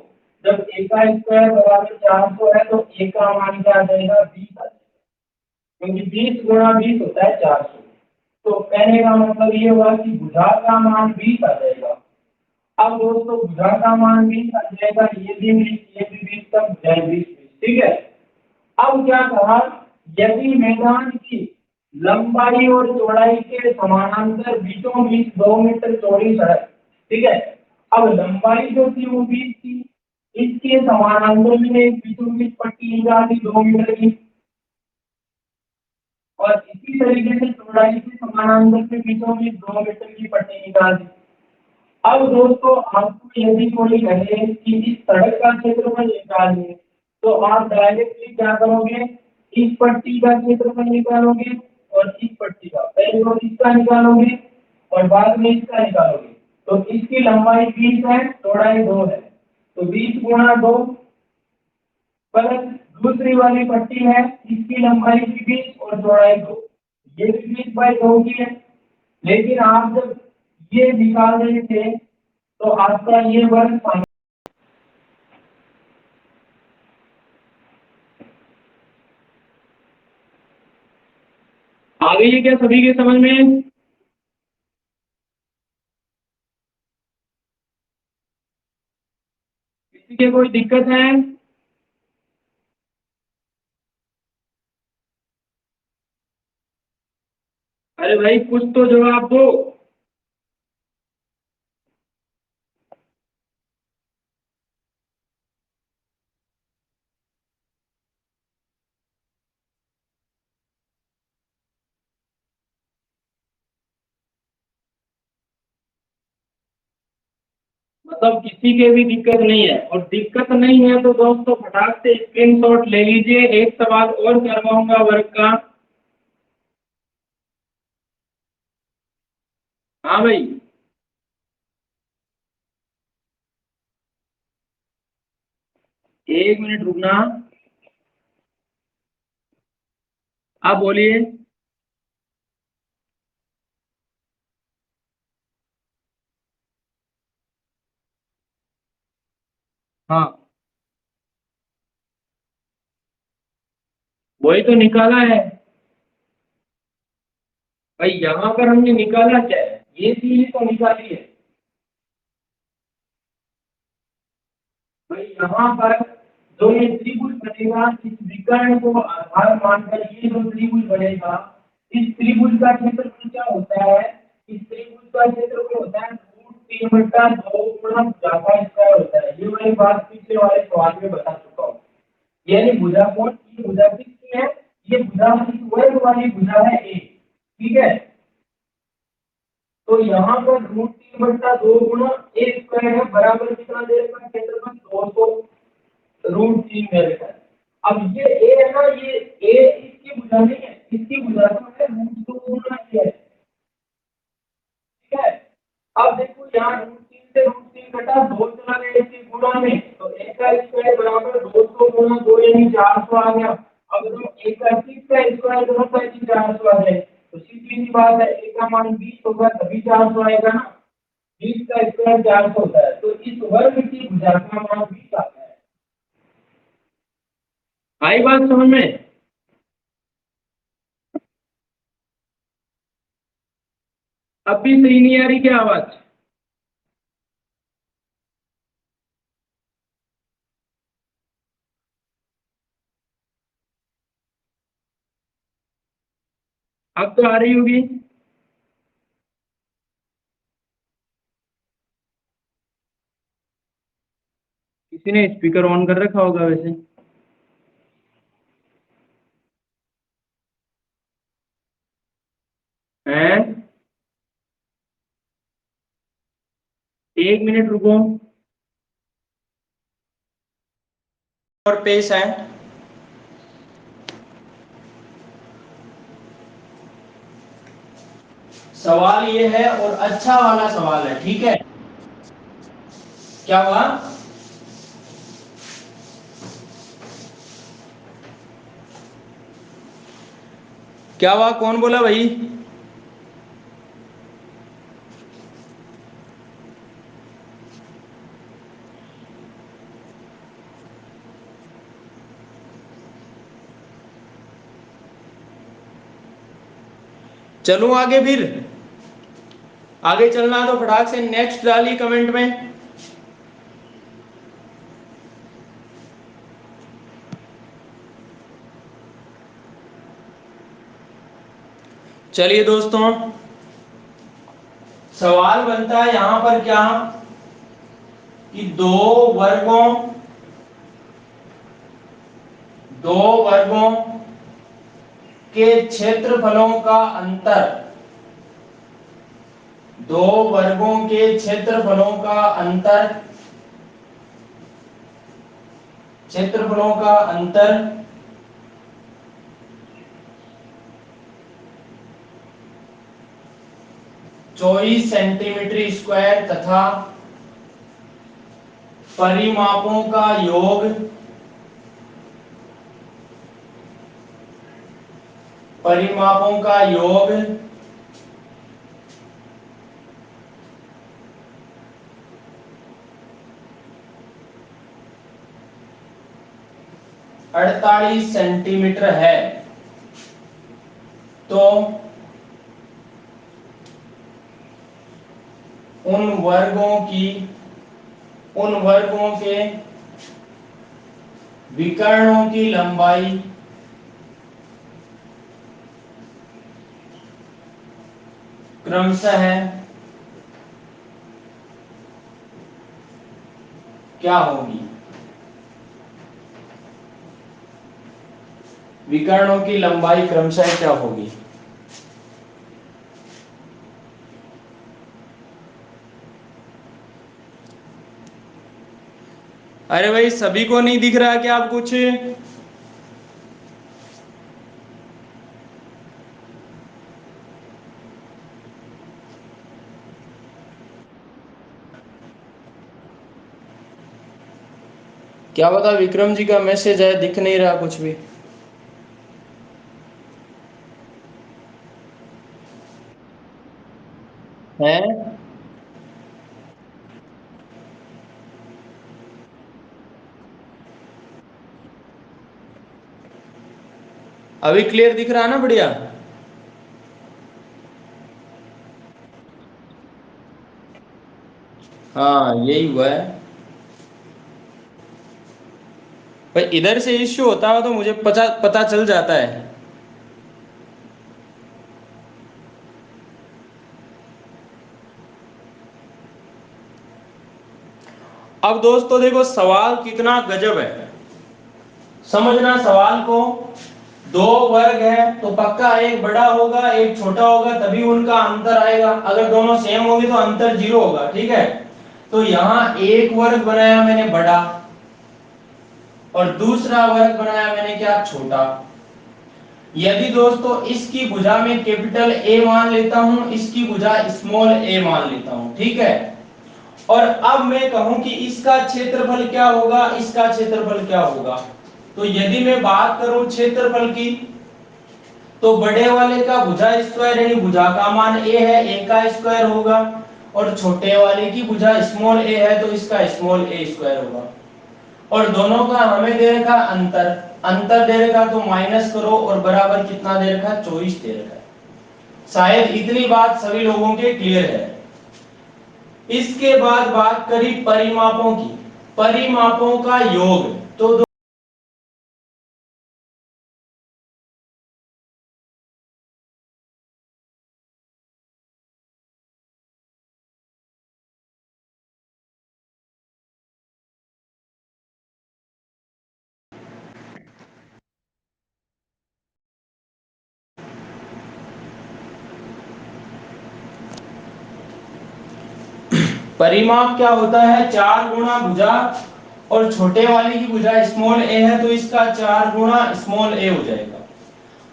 जब ए का स्क्वायर बराबर 400 है तो ए का मान क्या आ जाएगा 20 आ जाएगा, क्योंकि 20 गुणा 20 होता है 400। तो कहने का मतलब ये हुआ कि भुजा का मान 20 आ जाएगा। अब दोस्तों भुजा का मान 20 आ जाएगा, ये भी 20, ये भी 20, तब भुजा 20, ठीक है। अब क्या कहा, यदि मैदान की लंबाई और चौड़ाई के समानांतर बीचों बीच 2 मीटर चौड़ी सड़क, ठीक है। अब लंबाई जो थी वो 20 थी, इसके समानांतर में एक बीचों बीच पट्टी निकाली 2 मीटर की, और इसी तरीके से चौड़ाई के समानांतर के बीचों बीच 2 मीटर की पट्टी निकाली। अब दोस्तों आपको यदि कोई कहे कि इस सड़क का क्षेत्रफल निकालिए, तो आप डायरेक्टली क्या करोगे, इस पट्टी का क्षेत्रफल निकालोगे और इस पट्टी का, पहले तो इसका निकालोगे और बाद में इसका निकालोगे। तो इसकी लंबाई 20 है, चौड़ाई 2 है, तो 20 गुणा 2 प्लस दूसरी वाली पट्टी है, इसकी लंबाई भी 20 और चौड़ाई 2, ये भी 20/2 की है। लेकिन आप जब ये निकाल रहे थे तो आपका ये वर्ग आ गई है क्या सभी के समझ में। किसी के कोई दिक्कत है। अरे भाई कुछ तो जवाब दो। मतलब किसी के भी दिक्कत नहीं है, और दिक्कत नहीं है तो दोस्तों फटाक से स्क्रीनशॉट ले लीजिए। एक सवाल और करवाऊंगा वर्ग का। हाँ भाई। एक मिनट रुकना, आप बोलिए। हाँ, वही तो निकाला है भाई। यहाँ पर हमने निकाला क्या है, ये चीज तो निकाली है भाई। यहाँ पर जो ये त्रिभुज बनेगा, इस विकर्ण को आधार मानकर ये जो त्रिभुज बनेगा, इस त्रिभुज का क्षेत्रफल क्या होता है, इस त्रिभुज का क्षेत्रफल होता है √3/2 गुणा भुजा का स्क्वायर होता है। ये मैं बात पिछले वाले सवाल में बता चुका हूँ। यानी भुजा कौन, ये भुजा किसकी है, ये भुजा इस वर्ग वाली भुजा है ए, ठीक है। तो यहाँ पर √3/2 गुणा ए स्क्वायर है, बराबर कितना दे रखा है क्षेत्रफल, 200 √3 दे रखा है। अब ये ए है ना, ये ए इसकी भुजा नहीं है, इसकी भुजा तो है √2 गुणा ए, ठीक है। अब देखो यहाँ √3 से √3 घटा, 2 चला गया इसके गुणा में, तो ए का स्क्वायर बराबर 200 गुणा 2 यानी 400 आ गया। अब तुम ए का 6 का स्क्वायर करो तो 400 आ जाए, तो सीधी सी बात है, ए का मान 20 होगा तभी 400 आएगा ना। 20 का स्क्वायर 400 होता है, तो इस वर्ग की भुजा का मान 20 आता है। आई बात समझ में? अब भी सही नहीं आ रही क्या आवाज? अब तो आ रही होगी। किसी ने स्पीकर ऑन कर रखा होगा वैसे। हैं? एक मिनट रुको। और पेश है, सवाल ये है और अच्छा वाला सवाल है, ठीक है। क्या हुआ? क्या हुआ, कौन बोला भाई? चलूं आगे फिर? आगे चलना है तो फटाक से नेक्स्ट डालिए कमेंट में। चलिए दोस्तों, सवाल बनता है यहां पर क्या, कि दो वर्गों के क्षेत्रफलों का अंतर, दो वर्गों के क्षेत्रफलों का अंतर, क्षेत्रफलों का अंतर 24 सेंटीमीटर स्क्वायर तथा परिमापों का योग, परिमापों का योग 48 सेंटीमीटर है। तो उन वर्गों के विकर्णों की लंबाई क्रमशः क्या होगी, विकर्णों की लंबाई क्रमशः क्या होगी। अरे भाई, सभी को नहीं दिख रहा क्या आप कुछ? क्या बता, विक्रम जी का मैसेज है, दिख नहीं रहा कुछ भी। है अभी क्लियर दिख रहा है ना? बढ़िया। हाँ यही हुआ है। भाई इधर से इश्यू होता हो तो मुझे पता पता चल जाता है। अब दोस्तों देखो सवाल कितना गजब है, समझना सवाल को। दो वर्ग है तो पक्का एक बड़ा होगा एक छोटा होगा, तभी उनका अंतर आएगा। अगर दोनों सेम होंगे तो अंतर जीरो होगा, ठीक है। तो यहाँ एक वर्ग बनाया मैंने बड़ा, और दूसरा वर्ग बनाया मैंने क्या, छोटा। यदि दोस्तों इसकी भुजा में कैपिटल ए मान लेता हूं, इसकी भुजा स्मॉल ए मान लेता हूं, ठीक है। और अब मैं कहूं कि इसका क्षेत्रफल क्या होगा, इसका क्षेत्रफल क्या होगा। तो यदि मैं बात करूं क्षेत्रफल की, तो बड़े वाले का भुजा स्क्वायर यानी भुजा का मान ए है, ए का स्क्वायर होगा। और छोटे वाले की भुजा स्मॉल ए है तो इसका स्मॉल ए स्क्वायर होगा। और दोनों का हमें दे रखा अंतर, अंतर दे रखा तो माइनस करो, और बराबर कितना दे रखा, 24 दे रखा है। शायद इतनी बात सभी लोगों के क्लियर है। इसके बाद बात करी परिमापों की, परिमापों का योग। तो परिमाप क्या होता है, 4 गुना भुजा, और छोटे वाले की भुजा स्मॉल ए है तो इसका 4 गुना स्मॉल ए हो जाएगा।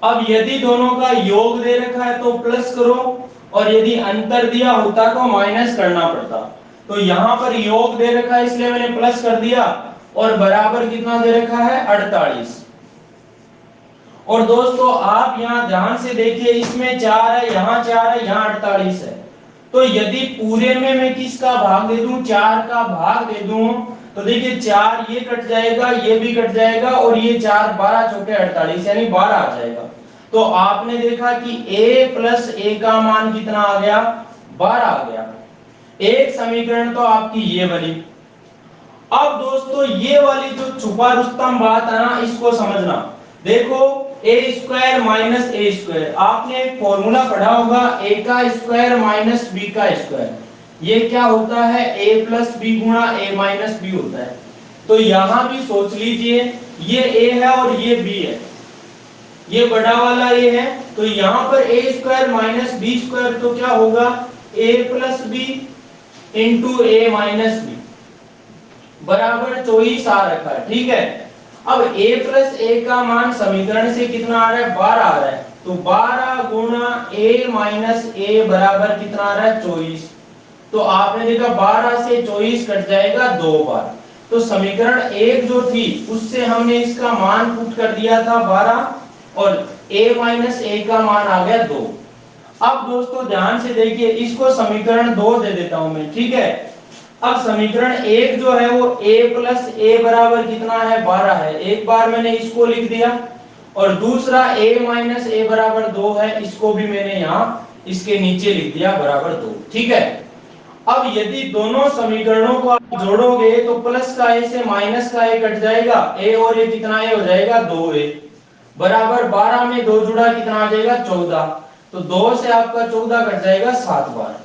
अब यदि दोनों का योग दे रखा है तो प्लस करो, और यदि अंतर दिया होता तो माइनस करना पड़ता। तो यहाँ पर योग दे रखा है इसलिए मैंने प्लस कर दिया, और बराबर कितना दे रखा है, 48। और दोस्तों आप यहाँ ध्यान से देखिए, इसमें 4 है, यहाँ 4 है, यहाँ 48 है। तो यदि पूरे में मैं किसका भाग दे दूं, 4 का भाग दे दूं, तो देखिए 4 ये कट जाएगा, ये भी कट जाएगा, और ये 4 12 चौके 48 यानी 12 आ जाएगा। तो आपने देखा कि a प्लस ए का मान कितना आ गया, 12 आ गया। एक समीकरण तो आपकी ये बनी। अब दोस्तों ये वाली जो छुपा रुस्तम बात है ना, इसको समझना। देखो ए स्क्वायर माइनस ए स्क्वायर, आपने एक फॉर्मूला पढ़ा होगा, ए का स्क्वायर माइनस बी का स्क्वायर। ये क्या होता है, ए प्लस बी गुणा ए माइनस बी होता है। तो यहां भी सोच लीजिए, ये ए है और ये बी है, ये बड़ा वाला ए है, तो यहां पर ए स्क्वायर माइनस बी स्क्वायर तो क्या होगा, ए प्लस बी इंटू ए माइनस बी बराबर 24 आ रखा है, ठीक है। अब a प्लस ए का मान समीकरण से कितना आ रहा है, 12 आ रहा है। तो 12 गुणा a माइनस ए बराबर कितना आ रहा है, 24। तो आपने देखा 12 से 24 कट जाएगा 2 बार। तो समीकरण एक जो थी उससे हमने इसका मान पुट कर दिया था 12, और a माइनस ए का मान आ गया 2। अब दोस्तों ध्यान से देखिए, इसको समीकरण 2 दे देता हूं मैं, ठीक है। अब समीकरण एक जो है वो a प्लस ए बराबर कितना है, 12 है, एक बार मैंने इसको लिख दिया। और दूसरा a माइनस ए बराबर 2 है, इसको भी मैंने यहाँ इसके नीचे लिख दिया बराबर 2, ठीक है। अब यदि दोनों समीकरणों को आप जोड़ोगे तो प्लस का a से माइनस का a कट जाएगा, a और a कितना a हो जाएगा, 2a बराबर 12 में 2 जुड़ा कितना आ जाएगा, 14। तो 2 से आपका 14 कट जाएगा 7 बार।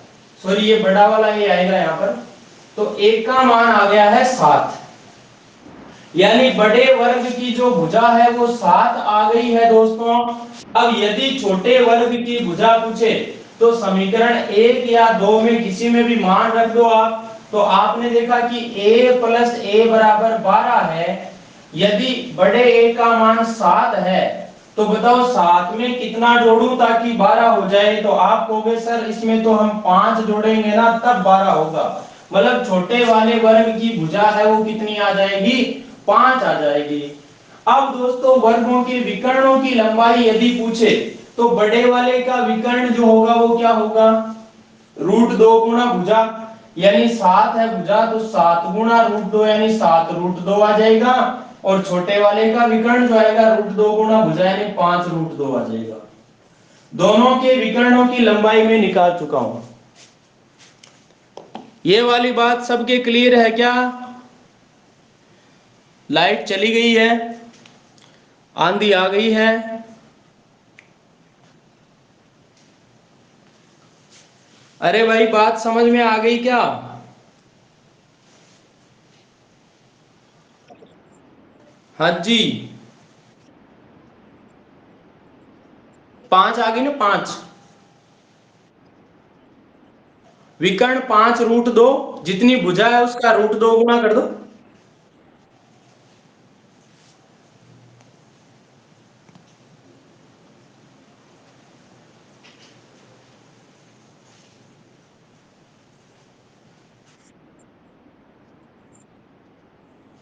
सॉरी ये बड़ा वाला a आएगा यहाँ पर। तो एक का मान आ गया है 7, यानी बड़े वर्ग की जो भुजा है वो 7 आ गई है दोस्तों। अब यदि छोटे वर्ग की भुजा पूछे तो समीकरण 1 या 2 में किसी में भी मान रख दो आप। तो आपने देखा कि a प्लस ए बराबर 12 है, यदि बड़े a का मान 7 है तो बताओ 7 में कितना जोड़ूं ताकि 12 हो जाए। तो आप कहोगे सर इसमें तो हम 5 जोड़ेंगे ना तब 12 होगा। मतलब छोटे वाले वर्ग की भुजा है वो कितनी आ जाएगी, 5 आ जाएगी। अब दोस्तों वर्गों के विकर्णों की लंबाई यदि पूछे तो बड़े वाले का विकर्ण जो होगा वो क्या होगा, √2 गुणा भुजा, यानी 7 है भुजा तो 7 गुणा √2 यानी 7 √2 आ जाएगा। और छोटे वाले का विकर्ण जो आएगा √2 गुणा भुजा यानी 5 √2 आ जाएगा। दोनों के विकर्णों की लंबाई में निकाल चुका हूं। ये वाली बात सबके क्लियर है क्या? लाइट चली गई है, आंधी आ गई है, अरे भाई बात समझ में आ गई क्या? हाँ जी, 5 आ गई ना, 5 विकर्ण 5 √2, जितनी भुजा है उसका √2 गुणा कर दो।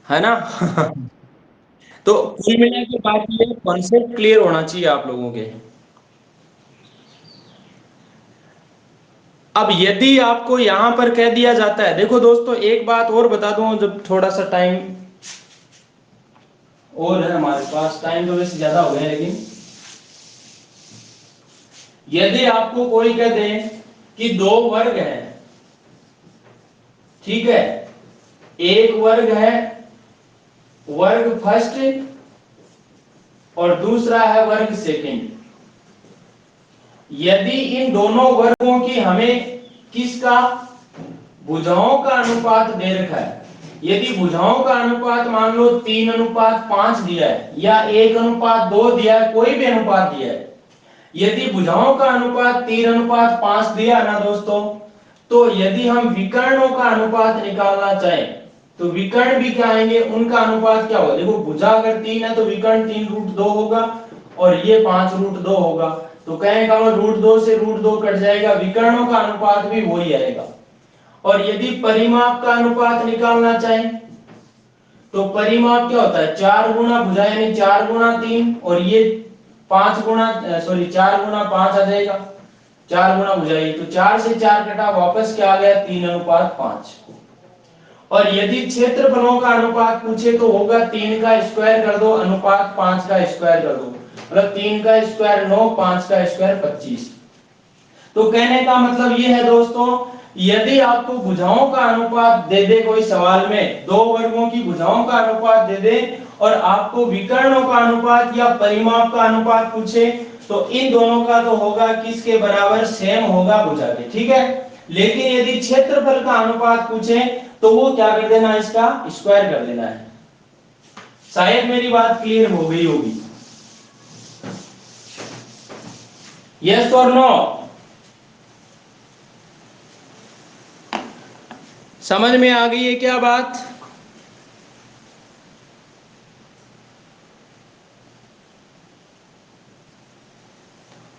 है ना? तो कुल मिला के बात ये कॉन्सेप्ट क्लियर होना चाहिए आप लोगों के। अब यदि आपको यहां पर कह दिया जाता है, देखो दोस्तों एक बात और बता दूं, जब थोड़ा सा टाइम और है हमारे पास, टाइम तो वैसे ज्यादा हो गया, लेकिन यदि आपको कोई कह दे कि 2 वर्ग है, ठीक है, एक वर्ग है वर्ग फर्स्ट और दूसरा है वर्ग सेकंड, यदि इन दोनों वर्गों की हमें किसका, भुजाओं का अनुपात दे रखा है, यदि भुजाओं का अनुपात मान लो 3:5 दिया है या 1:2 दिया है, कोई भी अनुपात दिया है, यदि भुजाओं का अनुपात 3:5 दिया ना दोस्तों, तो यदि हम विकर्णों का अनुपात निकालना चाहें तो विकर्ण भी क्या आएंगे, उनका अनुपात क्या होगा, देखो भुजा अगर 3 है तो विकर्ण 3 √2 होगा और ये 5 √2 होगा, तो कहेगा √2 से √2 कट जाएगा, विकर्णों का अनुपात भी वही आएगा। और यदि परिमाप का अनुपात निकालना चाहें तो परिमाप क्या होता है, 4 गुणा भुजा यानी 4 गुणा 3 और ये 5 गुणा 4 गुणा 5 आ जाएगा, 4 गुणा भुजा, तो 4 से 4 कटा, वापस क्या आ गया 3:5। और यदि क्षेत्रफलों का अनुपात पूछे तो होगा 3 का स्क्वायर कर दो अनुपात 5 का स्क्वायर कर दो, मतलब 3 का स्क्वायर 9, 5 का स्क्वायर 25। तो कहने का मतलब ये है दोस्तों, यदि आपको भुजाओं का अनुपात दे दे कोई सवाल में, 2 वर्गों की भुजाओं का अनुपात दे दे और आपको विकर्णों का अनुपात या परिमाप का अनुपात पूछे, तो इन दोनों का तो होगा किसके बराबर, सेम होगा भुजा के, ठीक है। लेकिन यदि क्षेत्रफल का अनुपात पूछे तो वो क्या कर देना है, इसका स्क्वायर कर देना है। शायद मेरी बात क्लियर हो गई होगी। यस और नो? समझ में आ गई है क्या बात?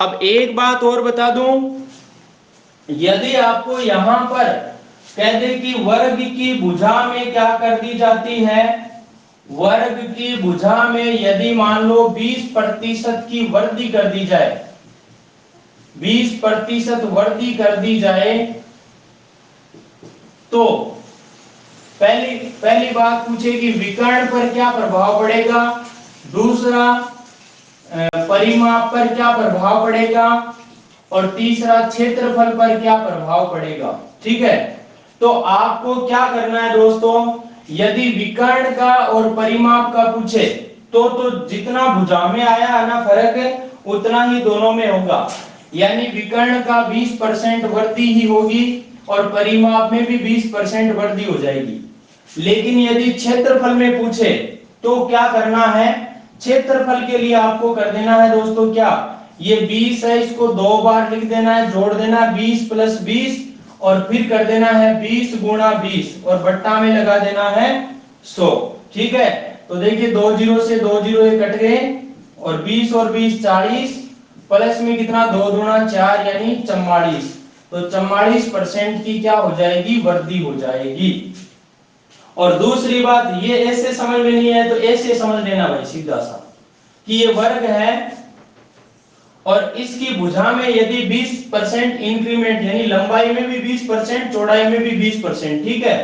अब एक बात और बता दूं, यदि आपको यहां पर कह दे कि वर्ग की भुजा में क्या कर दी जाती है, वर्ग की भुजा में यदि मान लो 20% की वृद्धि कर दी जाए, 20% वृद्धि कर दी जाए, तो पहली पहली बात पूछेगी विकर्ण पर क्या प्रभाव पड़ेगा, दूसरा परिमाप पर क्या प्रभाव पड़ेगा, और तीसरा क्षेत्रफल पर क्या प्रभाव पड़ेगा, ठीक है। तो आपको क्या करना है दोस्तों, यदि विकर्ण का और परिमाप का पूछे तो जितना भुजा में आया है ना फर्क, उतना ही दोनों में होगा, यानी विकर्ण का 20% वृद्धि ही होगी और परिमाप में भी 20% वृद्धि हो जाएगी। लेकिन यदि क्षेत्रफल में पूछे तो क्या करना है, क्षेत्रफल के लिए आपको कर देना है दोस्तों क्या, ये 20 है, इसको 2 बार लिख देना है, जोड़ देना 20 + 20 और फिर कर देना है 20 गुणा 20 और बट्टा में लगा देना है 100, ठीक है। तो देखिए 2 0 से 2 0 ये कट गए और 20 और 20 40, प्लस में कितना 2 दूना 4 यानी 44, तो 44% की क्या हो जाएगी, वृद्धि हो जाएगी। और दूसरी बात, ये ऐसे समझ में नहीं है तो ऐसे समझ लेना भाई सीधा सा, कि ये वर्ग है और इसकी भुजा में यदि 20% इंक्रीमेंट यानी लंबाई में भी 20%, चौड़ाई में भी 20%, ठीक है,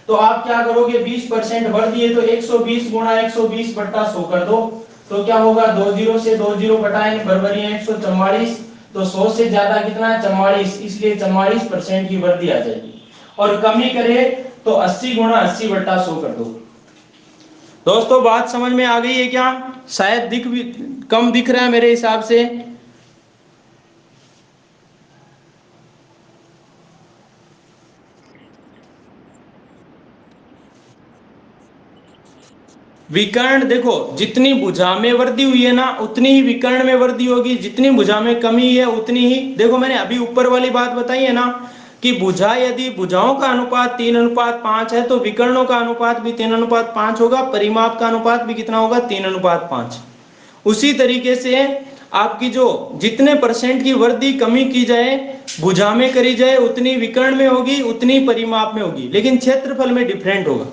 तो आप क्या करोगे, 20% बढ़ दिए तो 120 गुणा 120 बट्टा 100 कर दो, तो क्या होगा, 2 जीरो से 2 जीरो घटाएंगे बराबर है 144, तो 100 से ज्यादा कितना है 44, इसलिए 44% की वृद्धि आ जाएगी। और कमी करे तो 80 गुणा 80 बट्टा 100 कर दो। दोस्तों बात समझ में आ गई है क्या? शायद दिख भी कम दिख रहा है मेरे हिसाब से। विकर्ण देखो, जितनी भुजा में वृद्धि हुई है ना उतनी ही विकर्ण में वृद्धि होगी, जितनी भुजा में कमी है उतनी ही, देखो मैंने अभी ऊपर वाली बात बताई है ना कि भुजा यदि भुजाओं का अनुपात 3:5 है तो विकर्णों का अनुपात भी 3:5 होगा, परिमाप का अनुपात भी कितना होगा, 3:5। उसी तरीके से आपकी जो जितने परसेंट की वृद्धि कमी की जाए भुजा में करी जाए उतनी विकर्ण में होगी, उतनी परिमाप में होगी, लेकिन क्षेत्रफल में डिफरेंट होगा।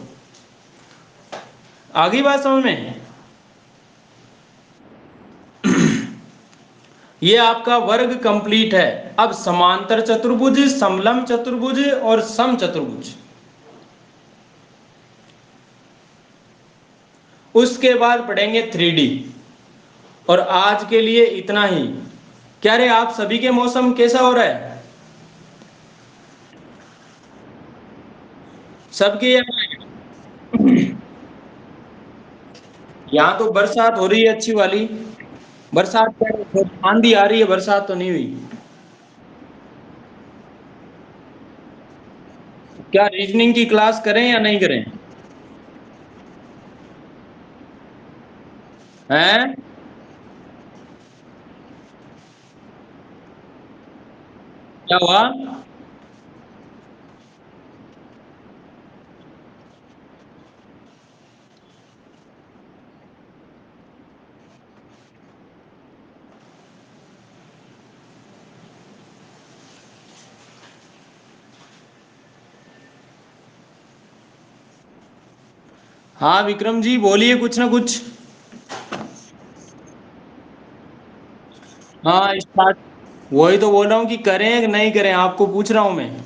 आगे बात समझ में? ये आपका वर्ग कंप्लीट है। अब समांतर चतुर्भुज, समलंब चतुर्भुज और सम चतुर्भुज, उसके बाद पढ़ेंगे 3D। और आज के लिए इतना ही। क्या रे आप सभी के मौसम कैसा हो रहा है? सबके यहाँ तो बरसात हो रही है अच्छी वाली। बरसात क्या, आंधी आ रही है, बरसात तो नहीं हुई। क्या रीजनिंग की क्लास करें या नहीं करें? हैं? क्या हुआ? हाँ विक्रम जी बोलिए कुछ ना कुछ। हाँ स्टार्ट। वही तो बोल रहा हूँ कि करें कि नहीं करें, आपको पूछ रहा हूँ मैं।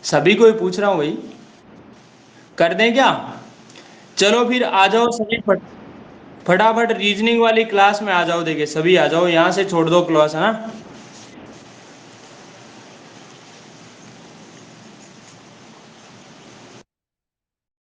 सभी को ही पूछ रहा हूँ भाई। कर दें क्या? चलो फिर आ जाओ सभी फटाफट रीजनिंग वाली क्लास में आ जाओ, देखिए सभी आ जाओ, यहाँ से छोड़ दो क्लास, है ना।